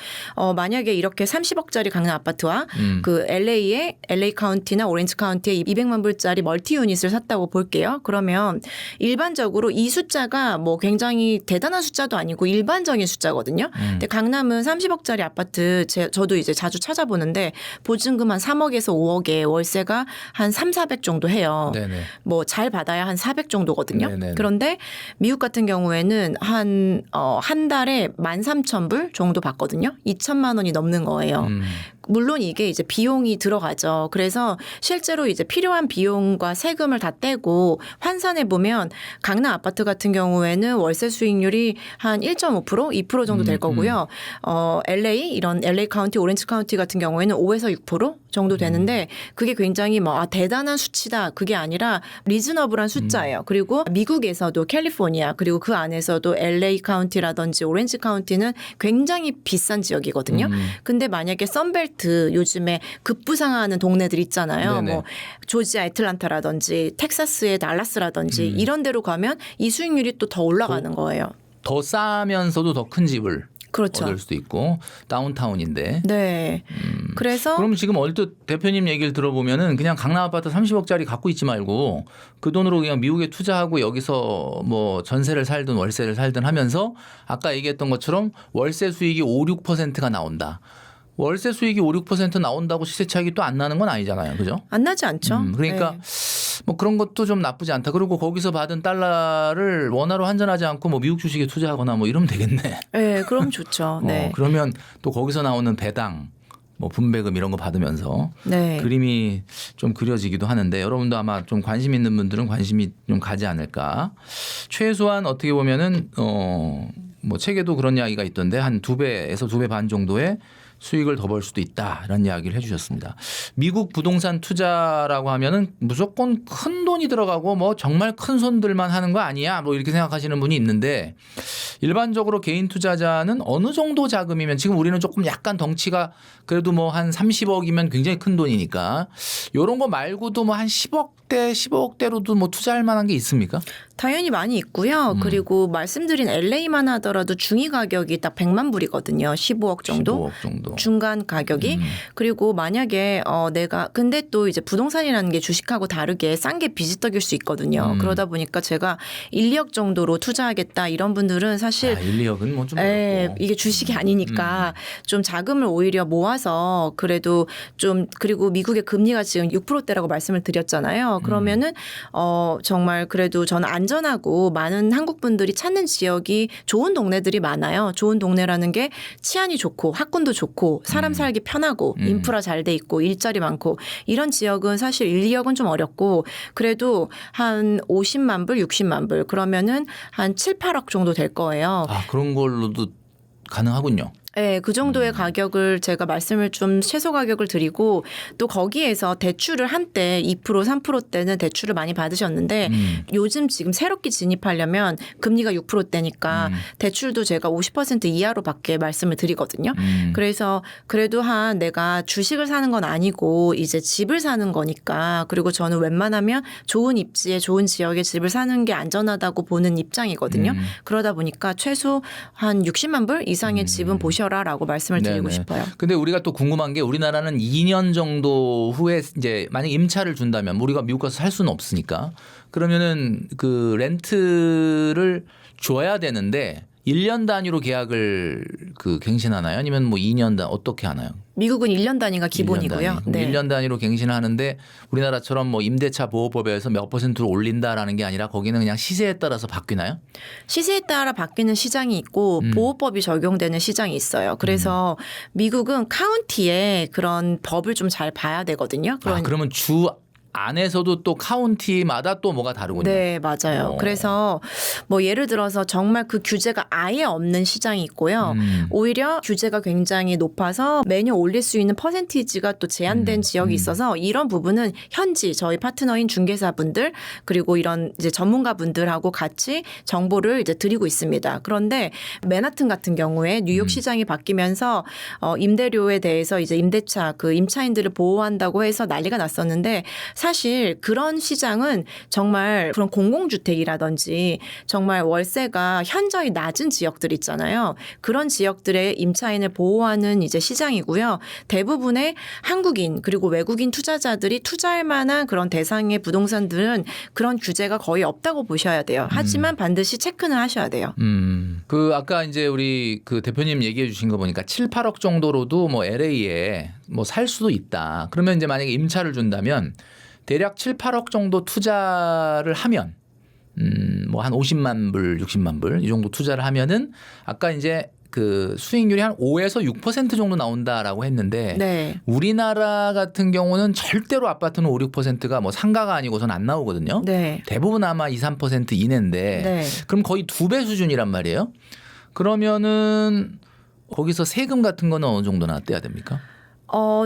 만약에 이렇게 30억짜리 강남 아파트와 그 LA 카운티나 오렌지 카운티에 200만 불짜리 멀티 유닛을 샀다고 볼 볼게요. 그러면 일반적으로 이 숫자가 뭐 굉장히 대단한 숫자도 아니고 일반적인 숫자거든요. 근데 강남은 30억짜리 아파트 저도 이제 자주 찾아보는데 보증금 한 3억에서 5억에 월세가 한 3, 400 정도 해요. 네네. 뭐 잘 받아야 한 400 정도거든요. 네네네. 그런데 미국 같은 경우에는 한 달에 13,000불 정도 받거든요. 2천만 원이 넘는 거예요. 물론 이게 이제 비용이 들어가죠. 그래서 실제로 이제 필요한 비용과 세금을 다 떼고 환산해 보면 강남 아파트 같은 경우에는 월세 수익률이 한 1.5%, 2% 정도 될 거고요. LA 이런 LA 카운티, 오렌지 카운티 같은 경우에는 5에서 6% 정도 되는데 그게 굉장히 대단한 수치다. 그게 아니라 리즈너블한 숫자예요. 그리고 미국에서도 캘리포니아 그리고 그 안에서도 LA 카운티라든지 오렌지 카운티는 굉장히 비싼 지역이거든요. 근데 만약에 선벨트 요즘에 급부상하는 동네들 있잖아요. 네네. 뭐 조지아 애틀란타라든지 텍사스의 달라스라든지 이런 데로 가면 이 수익률이 또 더 올라가는 거예요. 더 싸면서도 더 큰 집을 그렇죠. 얻을 수도 있고 다운타운인데. 네. 그래서 그럼 지금 얼핏 대표님 얘기를 들어보면은 그냥 강남 아파트 30억짜리 갖고 있지 말고 그 돈으로 그냥 미국에 투자하고 여기서 뭐 전세를 살든 월세를 살든 하면서 아까 얘기했던 것처럼 월세 수익이 5, 6%가 나온다. 월세 수익이 5, 6% 나온다고 시세 차익이 또 안 나는 건 아니잖아요. 그죠? 안 나지 않죠. 그러니까 네. 뭐 그런 것도 좀 나쁘지 않다. 그리고 거기서 받은 달러를 원화로 환전하지 않고 뭐 미국 주식에 투자하거나 뭐 이러면 되겠네. 네, 그럼 좋죠. 네. 그러면 또 거기서 나오는 배당 뭐 분배금 이런 거 받으면서 네. 그림이 좀 그려지기도 하는데 여러분도 아마 좀 관심 있는 분들은 관심이 좀 가지 않을까. 최소한 어떻게 보면은 뭐 책에도 그런 이야기가 있던데 한 2배에서 2배 반 정도의 수익을 더 벌 수도 있다 이런 이야기를 해주셨습니다. 미국 부동산 투자라고 하면은 무조건 큰 돈이 들어가고 뭐 정말 큰 손들만 하는 거 아니야 뭐 이렇게 생각하시는 분이 있는데 일반적으로 개인 투자자는 어느 정도 자금이면 지금 우리는 조금 약간 덩치가 그래도 뭐 한 30억이면 굉장히 큰 돈이니까 이런 거 말고도 뭐 한 10억대 15억대로도 뭐 투자할 만한 게 있습니까? 당연히 많이 있고요. 그리고 말씀드린 LA만 하더라도 중위 가격이 딱 100만 불이거든요. 15억 정도. 15억 정도. 중간 가격이. 그리고 만약에 내가 근데 또 이제 부동산이라는 게 주식하고 다르게 싼 게 비지떡일 수 있거든요. 그러다 보니까 제가 1, 2억 정도로 투자하겠다 이런 분들은 사실 1, 2억은 뭐 좀 어렵고. 이게 주식이 아니니까 좀 자금을 오히려 모아서 그래도 좀 그리고 미국의 금리가 지금 6%대라고 말씀을 드렸잖아요. 그러면은 정말 그래도 저는 안전하고 많은 한국 분들이 찾는 지역이 좋은 동네들이 많아요. 좋은 동네라는 게 치안이 좋고 학군도 좋고 사람 살기 편하고 인프라 잘 돼 있고 일자리 많고 이런 지역은 사실 1, 2억은 좀 어렵고 그래도 한 50만 불, 60만 불 그러면은 한 7, 8억 정도 될 거예요. 아 그런 걸로도 가능하군요. 네, 그 정도의 가격을 제가 말씀을 좀 최소 가격을 드리고 또 거기에서 대출을 한때 2%, 3%대는 대출을 많이 받으셨는데 요즘 지금 새롭게 진입하려면 금리가 6%대니까 대출도 제가 50% 이하로 밖에 말씀을 드리거든요. 그래서 그래도 내가 주식을 사는 건 아니고 이제 집을 사는 거니까 그리고 저는 웬만하면 좋은 입지에 좋은 지역에 집을 사는 게 안전하다고 보는 입장이거든요. 그러다 보니까 최소 한 60만 불 이상의 집은 보셔라라고 말씀을 드리고 네네. 싶어요. 근데 우리가 또 궁금한 게 우리나라는 2년 정도 후에 이제 만약 임차를 준다면 우리가 미국 가서 살 수는 없으니까 그러면은 그 렌트를 줘야 되는데 1년 단위로 계약을 갱신하나요? 아니면 뭐 2년 어떻게 하나요? 미국은 1년 단위가 기본이고요. 1년 단위로 갱신을 하는데 우리나라처럼 뭐 임대차 보호법에서 몇 %로 올린다라는 게 아니라 거기는 그냥 시세에 따라서 바뀌나요? 시세에 따라 바뀌는 시장이 있고 보호법이 적용되는 시장이 있어요. 그래서 미국은 카운티에 그런 법을 좀 잘 봐야 되거든요. 그러면 주 안에서도 또 카운티마다 또 뭐가 다르군요. 네, 맞아요. 그래서 뭐 예를 들어서 정말 그 규제가 아예 없는 시장이 있고요. 오히려 규제가 굉장히 높아서 매년 올릴 수 있는 퍼센티지가 또 제한된 지역이 있어서 이런 부분은 현지 저희 파트너인 중개사분들 그리고 이런 이제 전문가분들하고 같이 정보를 이제 드리고 있습니다. 그런데 맨하튼 같은 경우에 뉴욕 시장이 바뀌면서 임대료에 대해서 이제 임대차 임차인들을 보호한다고 해서 난리가 났었는데 사실 그런 시장은 정말 그런 공공주택이라든지 정말 월세가 현저히 낮은 지역들 있잖아요. 그런 지역들의 임차인을 보호하는 이제 시장이고요. 대부분의 한국인 그리고 외국인 투자자들이 투자할 만한 그런 대상의 부동산들은 그런 규제가 거의 없다고 보셔야 돼요. 하지만 반드시 체크는 하셔야 돼요. 그 아까 이제 우리 그 대표님 얘기해 주신 거 보니까 7, 8억 정도로도 뭐 LA에 뭐 살 수도 있다. 그러면 이제 만약에 임차를 준다면 대략 7, 8억 정도 투자를 하면 뭐 한 50만 불, 60만 불 이 정도 투자를 하면은 아까 이제 그 수익률이 한 5에서 6% 정도 나온다라고 했는데 네. 우리나라 같은 경우는 절대로 아파트는 5, 6%가 뭐 상가가 아니고서는 안 나오거든요. 네. 대부분 아마 2, 3% 이내인데 네. 그럼 거의 2배 수준이란 말이에요. 그러면은 거기서 세금 같은 거는 어느 정도나 떼야 됩니까?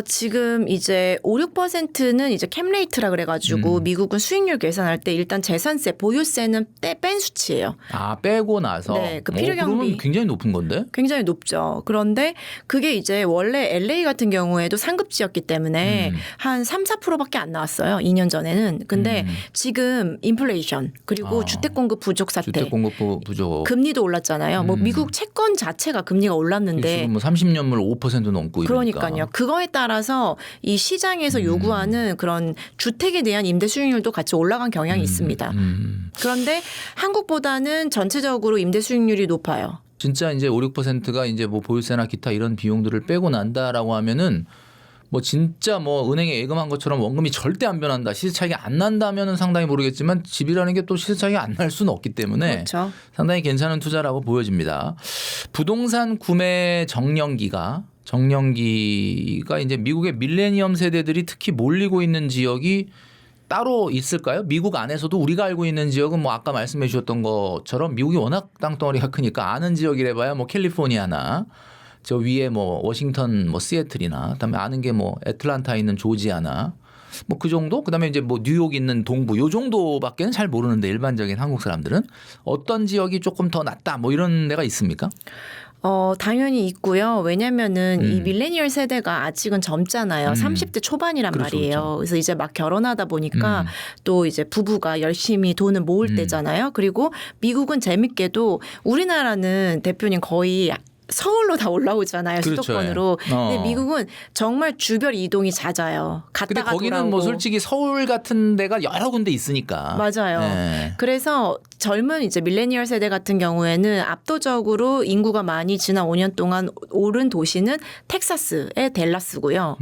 지금 이제 5, 6%는 이제 캠레이트라 그래가지고 미국은 수익률 계산할 때 일단 재산세, 보유세는 뺀 수치예요. 아 빼고 나서 네, 그 필요경비. 그러면 굉장히 높은 건데. 굉장히 높죠. 그런데 그게 이제 원래 LA 같은 경우에도 상급지였기 때문에 한 3, 4%밖에 안 나왔어요. 2년 전에는. 근데 지금 인플레이션 그리고 주택 공급 부족 사태. 주택 공급 부족. 금리도 올랐잖아요. 뭐 미국 채권 자체가 금리가 올랐는데 지금 뭐 30년물 5% 넘고 이러니까. 그러니까요. 그거에 따라서 이 시장에서 요구하는 그런 주택에 대한 임대 수익률도 같이 올라간 경향이 있습니다. 그런데 한국보다는 전체적으로 임대 수익률이 높아요. 진짜 이제 5, 6%가 이제 뭐 보유세나 기타 이런 비용들을 빼고 난다라고 하면은 뭐 진짜 뭐 은행에 예금한 것처럼 원금이 절대 안 변한다. 시세 차익이 안 난다면은 상당히 모르겠지만 집이라는 게 또 시세 차익이 안 날 수는 없기 때문에 그렇죠. 상당히 괜찮은 투자라고 보여집니다. 부동산 구매 정년기가 이제 미국의 밀레니엄 세대들이 특히 몰리고 있는 지역이 따로 있을까요? 미국 안에서도 우리가 알고 있는 지역은 뭐 아까 말씀해 주셨던 것처럼 미국이 워낙 땅덩어리가 크니까 아는 지역이래 봐야 뭐 캘리포니아나 저 위에 뭐 워싱턴 뭐 시애틀이나 그다음에 아는 게 뭐 애틀란타에 있는 조지아나 뭐 그 정도? 그다음에 이제 뭐 뉴욕 있는 동부 요 정도밖에는 잘 모르는데 일반적인 한국 사람들은 어떤 지역이 조금 더 낫다 뭐 이런 데가 있습니까? 당연히 있고요. 왜냐면은 이 밀레니얼 세대가 아직은 젊잖아요. 30대 초반이란 그렇죠, 말이에요. 그렇죠. 그래서 이제 막 결혼하다 보니까 또 이제 부부가 열심히 돈을 모을 때잖아요. 그리고 미국은 재밌게도 우리나라는 대표님 거의 서울로 다 올라오잖아요. 그렇죠. 수도권으로. 예. 근데 미국은 정말 주별 이동이 잦아요. 근데 갔다가 거기는 돌아오고. 뭐 솔직히 서울 같은 데가 여러 군데 있으니까. 맞아요. 네. 그래서 젊은 이제 밀레니얼 세대 같은 경우에는 압도적으로 인구가 많이 지난 5년 동안 오른 도시는 텍사스의 댈라스고요.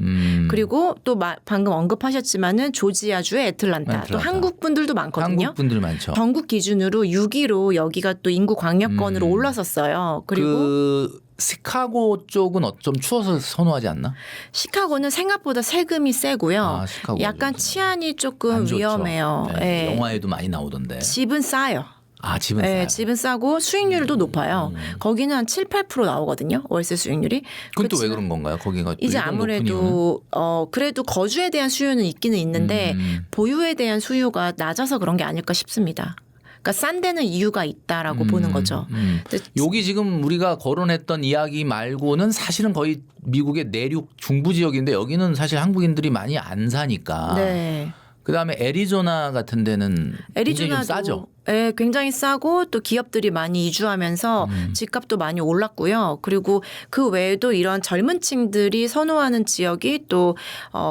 그리고 또 방금 언급하셨지만은 조지아주의 애틀란타. 또 한국 분들도 많거든요. 한국 분들 많죠. 전국 기준으로 6위로 여기가 또 인구 광역권으로 올라섰어요. 그리고 그 시카고 쪽은 좀 추워서 선호하지 않나? 시카고는 생각보다 세금이 세고요. 아, 시카고 약간 요즘 치안이 조금 안 좋죠. 위험해요. 네, 예. 영화에도 많이 나오던데. 집은 싸요. 아, 집은 네, 싸요. 집은 싸고 수익률도 높아요. 거기는 한 7, 8% 나오거든요. 월세 수익률이. 그건 또 왜 그렇지만 그런 건가요? 거기가 또 이제 일본 높은 이유는? 아무래도 그래도 거주에 대한 수요는 있기는 있는데 보유에 대한 수요가 낮아서 그런 게 아닐까 싶습니다. 그러니까 싼 데는 이유가 있다라고 보는 거죠. 근데 여기 지금 우리가 거론했던 이야기 말고는 사실은 거의 미국의 내륙 중부 지역인데 여기는 사실 한국인들이 많이 안 사니까. 네. 그다음에 애리조나 같은 데는 굉장히 좀 싸죠. 네, 굉장히 싸고 또 기업들이 많이 이주하면서 집값도 많이 올랐고요. 그리고 그 외에도 이런 젊은 층들이 선호하는 지역이 또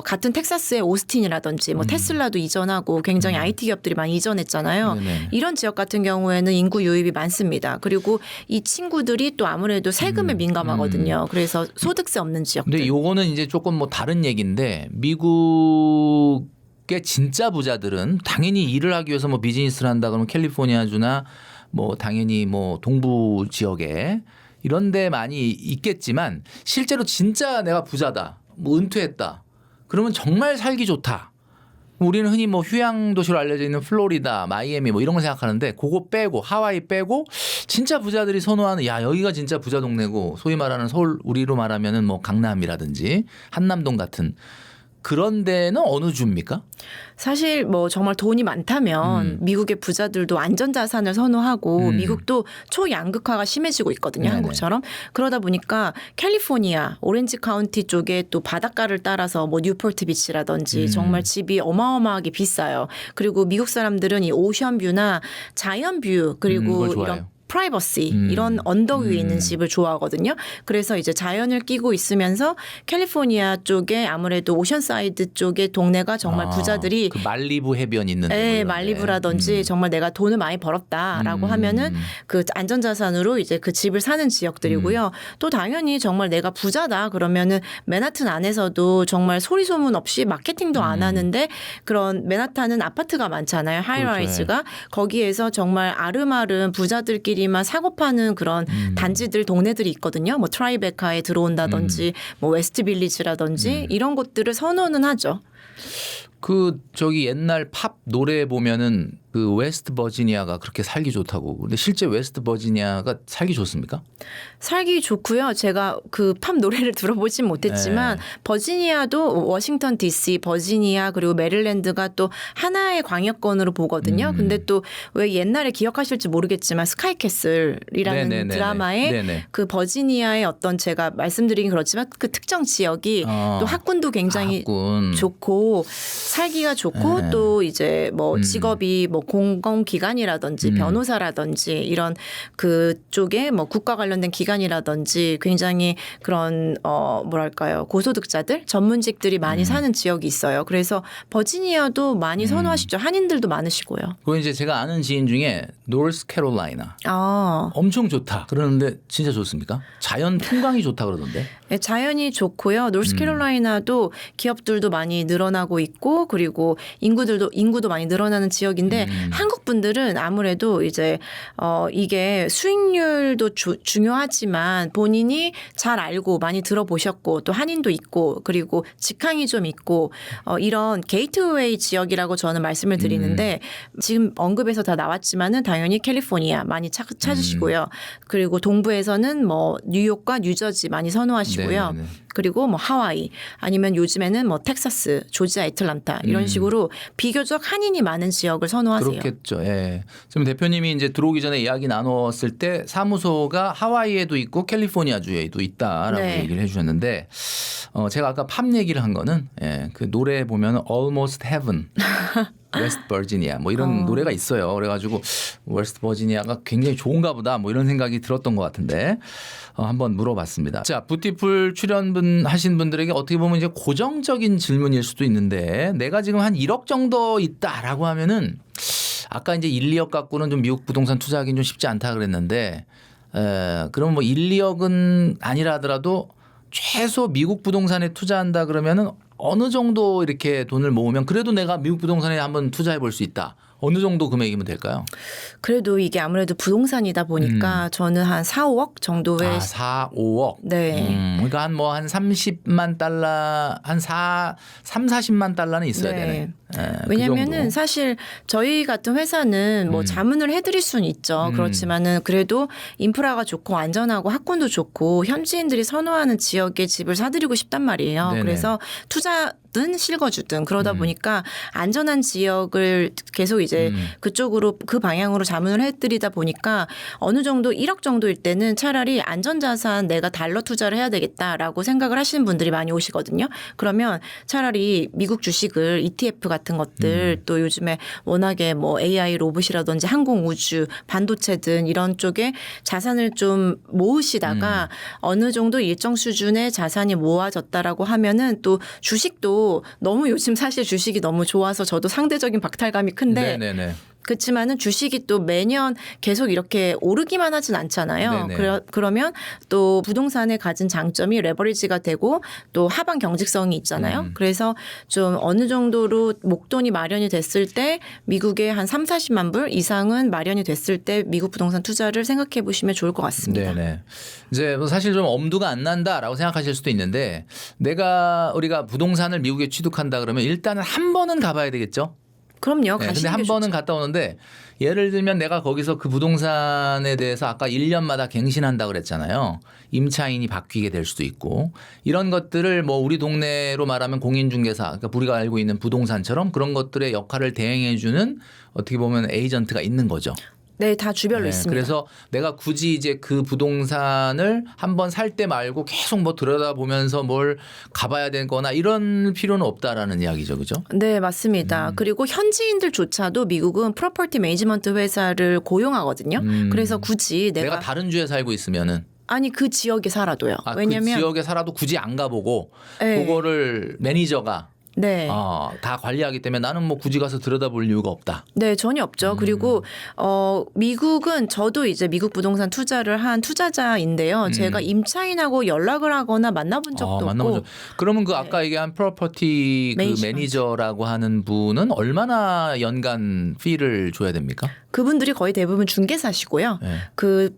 같은 텍사스의 오스틴이라든지 뭐 테슬라도 이전하고 굉장히 IT 기업들이 많이 이전했잖아요. 네네. 이런 지역 같은 경우에는 인구 유입이 많습니다. 그리고 이 친구들이 또 아무래도 세금에 민감하거든요. 그래서 소득세 없는 지역들. 근데 요거는 이제 조금 뭐 다른 얘기인데 미국 의 진짜 부자들은 당연히 일을 하기 위해서 뭐 비즈니스를 한다 그러면 캘리포니아주나 뭐 당연히 뭐 동부 지역에 이런 데 많이 있겠지만 실제로 진짜 내가 부자다. 뭐 은퇴했다. 그러면 정말 살기 좋다. 우리는 흔히 뭐 휴양 도시로 알려져 있는 플로리다, 마이애미 뭐 이런 거 생각하는데 그거 빼고 하와이 빼고 진짜 부자들이 선호하는 야 여기가 진짜 부자 동네고 소위 말하는 서울 우리로 말하면은 뭐 강남이라든지 한남동 같은 그런 데는 어느 주입니까? 사실 뭐 정말 돈이 많다면 미국의 부자들도 안전자산을 선호하고 미국도 초양극화가 심해지고 있거든요. 네네. 한국처럼. 그러다 보니까 캘리포니아, 오렌지 카운티 쪽에 또 바닷가를 따라서 뭐 뉴포트 비치라든지 정말 집이 어마어마하게 비싸요. 그리고 미국 사람들은 이 오션뷰나 자연뷰 그리고 그걸 좋아해요. 이런 프라이버시 이런 언덕 위에 있는 집을 좋아하거든요. 그래서 이제 자연을 끼고 있으면서 캘리포니아 쪽에 아무래도 오션사이드 쪽의 동네가 정말 부자들이 그 말리부 해변 있는 데 뭐 네, 이런 데. 말리부라든지 정말 내가 돈을 많이 벌었다라고 하면은 그 안전자산으로 이제 그 집을 사는 지역들이고요. 또 당연히 정말 내가 부자다 그러면은 맨하튼 안에서도 정말 소리 소문 없이 마케팅도 안 하는데 그런 맨하탄은 아파트가 많잖아요. 하이라이즈가. 거기에서 정말 아름아름 부자들끼리만 사고 파는 그런 단지들, 동네들이 있거든요. 뭐 트라이베카에 들어온다든지 뭐 웨스트 빌리지라든지 이런 곳들을 선호는 하죠. 그 저기 옛날 팝 노래 보면은 그 웨스트 버지니아가 그렇게 살기 좋다고. 근데 실제 웨스트 버지니아가 살기 좋습니까? 살기 좋고요. 제가 그 팝 노래를 들어보진 못했지만 버지니아도 워싱턴 DC, 버지니아 그리고 메릴랜드가 또 하나의 광역권으로 보거든요. 근데 또 왜 옛날에 기억하실지 모르겠지만 스카이캐슬이라는 네네네네. 드라마에 네네. 그 버지니아의 어떤 제가 말씀드리긴 그렇지만 그 특정 지역이 또 학군도 굉장히 학군. 좋고 살기가 좋고 또 이제 뭐 직업이 뭐 공공기관이라든지 변호사라든지 이런 그쪽에 뭐 국가 관련된 기관이라든지 굉장히 그런 뭐랄까요 고소득자들 전문직들이 많이 사는 지역이 있어요. 그래서 버지니아도 많이 선호하시죠. 한인들도 많으시고요. 그리고 이제 제가 아는 지인 중에 노스캐롤라이나 아, 엄청 좋다 그러는데 진짜 좋습니까? 자연 풍광이 좋다 그러던데. 네, 자연이 좋고요. 노스캐롤라이나도 기업들도 많이 늘어나고 있고 그리고 인구도 많이 늘어나는 지역인데 한국 분들은 아무래도 이제 이게 수익률도 중요하지만 본인이 잘 알고 많이 들어보셨고 또 한인도 있고 그리고 직항이 좀 있고 이런 게이트웨이 지역이라고 저는 말씀을 드리는데 지금 언급에서 다 나왔지만은 당연히 캘리포니아 많이 찾으시고요. 그리고 동부에서는 뭐 뉴욕과 뉴저지 많이 선호하시고요. 네네네. 그리고 뭐 하와이 아니면 요즘에는 뭐 텍사스, 조지아, 애틀란타 이런 식으로 비교적 한인이 많은 지역을 선호하세요. 그렇겠죠. 예. 지금 대표님이 이제 들어오기 전에 이야기 나눴을 때 사무소가 하와이에도 있고 캘리포니아 주에도 있다라고 네. 얘기를 해주셨는데 제가 아까 팝 얘기를 한 거는 그 노래 보면 Almost Heaven. 웨스트 버지니아 뭐 이런 노래가 있어요. 그래가지고 웨스트 버지니아가 굉장히 좋은가 보다 뭐 이런 생각이 들었던 것 같은데 한번 물어봤습니다. 자, 뷰티풀 출연분 하신 분들에게 어떻게 보면 이제 고정적인 질문일 수도 있는데 내가 지금 한 1억 정도 있다라고 하면은 아까 이제 1, 2억 갖고는 좀 미국 부동산 투자하기는 좀 쉽지 않다 그랬는데 그럼 뭐 1, 2억은 아니라 하더라도 최소 미국 부동산에 투자한다 그러면은 어느 정도 이렇게 돈을 모으면 그래도 내가 미국 부동산에 한번 투자해 볼 수 있다. 어느 정도 금액이면 될까요? 그래도 이게 아무래도 부동산이다 보니까 저는 한 4, 5억 정도의 4, 5억. 네. 그러니까 한 뭐 한 30만 달러 한 3, 40만 달러는 있어야 네. 되네. 그 왜냐면은 정도. 사실 저희 같은 회사는 뭐 자문을 해드릴 수는 있죠. 그렇지만은 그래도 인프라가 좋고 안전하고 학군도 좋고 현지인들이 선호하는 지역의 집을 사드리고 싶단 말이에요. 네네. 그래서 투자든 실거주든 그러다 보니까 안전한 지역을 계속 이제 그쪽으로 그 방향으로 자문을 해드리다 보니까 어느 정도 1억 정도일 때는 차라리 안전자산 내가 달러 투자를 해야 되겠다라고 생각을 하시는 분들이 많이 오시거든요. 그러면 차라리 미국 주식을 ETF 같은 것들 또 요즘에 워낙에 뭐 AI 로봇이라든지 항공우주 반도체든 이런 쪽에 자산을 좀 모으시다가 어느 정도 일정 수준의 자산이 모아졌다라고 하면은 또 주식도 너무 요즘 사실 주식이 너무 좋아서 저도 상대적인 박탈감이 큰데 네네네. 그렇지만은 주식이 또 매년 계속 이렇게 오르기만 하진 않잖아요. 네네. 그러면 또 부동산에 가진 장점이 레버리지가 되고 또 하방 경직성이 있잖아요. 그래서 좀 어느 정도로 목돈이 마련이 됐을 때 미국에 한 3, 40만 불 이상은 마련이 됐을 때 미국 부동산 투자를 생각해 보시면 좋을 것 같습니다. 네네. 이제 뭐 사실 좀 엄두가 안 난다라고 생각하실 수도 있는데 우리가 부동산을 미국에 취득한다 그러면 일단은 한 번은 가봐야 되겠죠. 그럼요. 네, 가시는 근데 한 게 번은 좋죠. 갔다 오는데 예를 들면 내가 거기서 그 부동산에 대해서 아까 1년마다 갱신한다 그랬잖아요. 임차인이 바뀌게 될 수도 있고 이런 것들을 뭐 우리 동네로 말하면 공인중개사 그러니까 우리가 알고 있는 부동산처럼 그런 것들의 역할을 대행해 주는 어떻게 보면 에이전트가 있는 거죠. 네, 다 주별로 네, 있습니다. 그래서 내가 굳이 이제 그 부동산을 한번 살 때 말고 계속 뭐 들여다보면서 뭘 가봐야 되거나 이런 필요는 없다라는 이야기죠. 그죠? 네, 맞습니다. 그리고 현지인들조차도 미국은 프로퍼티 매니지먼트 회사를 고용하거든요. 그래서 굳이 내가 다른 주에 살고 있으면은 아니 그 지역에 살아도요. 그 왜냐면 지역에 살아도 굳이 안 가보고 네. 그거를 매니저가 네. 다 관리하기 때문에 나는 뭐 굳이 가서 들여다볼 이유가 없다. 네, 전혀 없죠. 그리고 미국은 저도 이제 미국 부동산 투자를 한 투자자인데요. 제가 임차인하고 연락을 하거나 만나본 적도 만나본 없고. 그러면 그 아까 얘기한 프로퍼티 그 매니지먼트. 매니저라고 하는 분은 얼마나 연간 피를 줘야 됩니까? 그분들이 거의 대부분 중개사시고요. 네.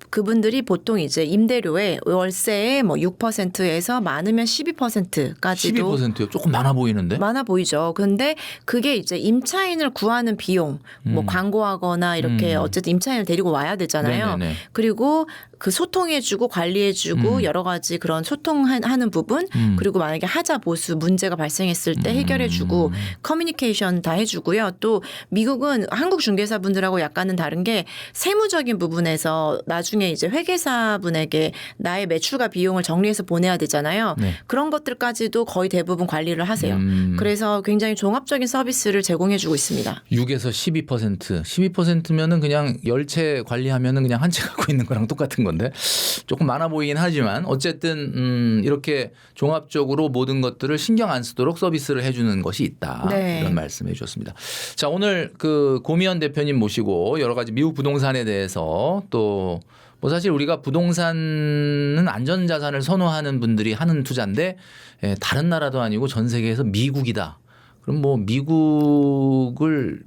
그분들이 보통 이제 임대료의 월세의 뭐 6%에서 많으면 12%까지도 12%요. 조금 많아 보이는데. 많아 보이죠. 근데 그게 이제 임차인을 구하는 비용, 뭐 광고하거나 이렇게 어쨌든 임차인을 데리고 와야 되잖아요. 네네네. 그리고 그 소통해주고 관리해주고 여러 가지 그런 소통하는 부분 그리고 만약에 하자 보수 문제가 발생했을 때 해결해주고 커뮤니케이션 다 해주고요. 또 미국은 한국 중개사분들하고 약간은 다른 게 세무적인 부분에서 나중에 이제 회계사분에게 나의 매출과 비용을 정리해서 보내야 되잖아요. 네. 그런 것들까지도 거의 대부분 관리를 하세요. 그래서 굉장히 종합적인 서비스를 제공해주고 있습니다. 6에서 12%면은 그냥 열채 관리하면은 그냥 한 채 갖고 있는 거랑 똑같은 건데 조금 많아 보이긴 하지만 어쨌든 이렇게 종합적으로 모든 것들을 신경 안 쓰도록 서비스를 해주는 것이 있다. 네. 이런 말씀해 주셨습니다. 자, 오늘 그 고미연 대표님 모시고 여러 가지 미국 부동산에 대해서 또 뭐 사실 우리가 부동산은 안전자산을 선호하는 분들이 하는 투자인데 다른 나라도 아니고 전 세계에서 미국이다. 그럼 뭐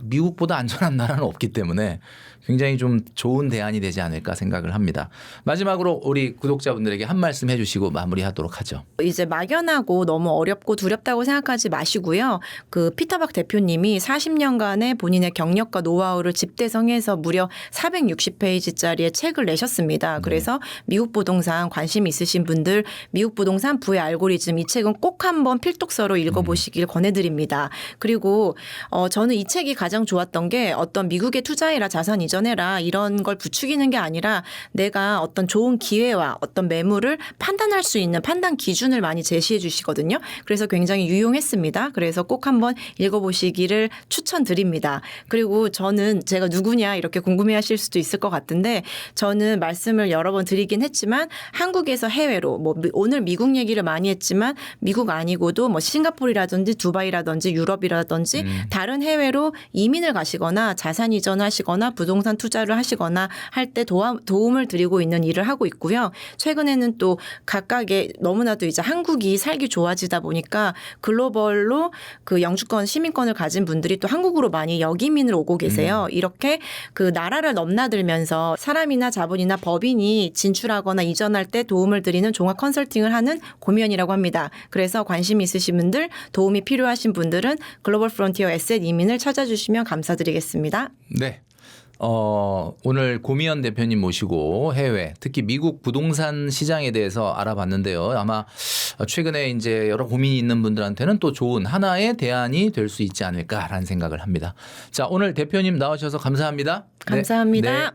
미국보다 안전한 나라는 없기 때문에 굉장히 좀 좋은 대안이 되지 않을까 생각을 합니다. 마지막으로 우리 구독자분들에게 한 말씀 해주시고 마무리하도록 하죠. 이제 막연하고 너무 어렵고 두렵다고 생각하지 마시고요. 그 피터박 대표님이 40년간의 본인의 경력과 노하우를 집대성해서 무려 460페이지짜리의 책을 내셨습니다. 그래서 미국 부동산 관심 있으신 분들 미국 부동산 부의 알고리즘 이 책은 꼭 한번 필독서로 읽어보시길 권해드립니다. 그리고 저는 이 책이 가장 좋았던 게 어떤 미국에 투자해라 자산 이전해라 이런 걸 부추기는 게 아니라 내가 어떤 좋은 기회와 어떤 매물을 판단할 수 있는 판단 기준을 많이 제시해 주시거든요. 그래서 굉장히 유용했습니다. 그래서 꼭 한번 읽어보시기를 추천드립니다. 그리고 저는 제가 누구냐 이렇게 궁금해하실 수도 있을 것 같은데 저는 말씀을 여러 번 드리긴 했지만 한국에서 해외로 뭐 오늘 미국 얘기를 많이 했지만 미국 아니고도 뭐 싱가포르라든지 두바이라든지 유럽이라든지 다른 해외로 이민을 가시거나 자산 이전하시거나 부동산 투자를 하시거나 할 때 도움을 드리고 있는 일을 하고 있고요. 최근에는 또 각각의 너무나도 이제 한국이 살기 좋아지다 보니까 글로벌로 그 영주권 시민권을 가진 분들이 또 한국으로 많이 역이민을 오고 계세요. 이렇게 그 나라를 넘나들면서 사람이나 자본이나 법인이 진출하거나 이전할 때 도움을 드리는 종합 컨설팅을 하는 고미연이라고 합니다. 그래서 관심 있으신 분들 도움이 필요하신 분들은 글로벌 프론티어 에셋 이민을 찾아주시면 감사드리겠습니다. 네. 오늘 고미연 대표님 모시고 해외 특히 미국 부동산 시장에 대해서 알아봤는데요. 아마 최근에 이제 여러 고민이 있는 분들한테는 또 좋은 하나의 대안이 될 수 있지 않을까라는 생각을 합니다. 자, 오늘 대표님 나와주셔서 감사합니다. 감사합니다. 네.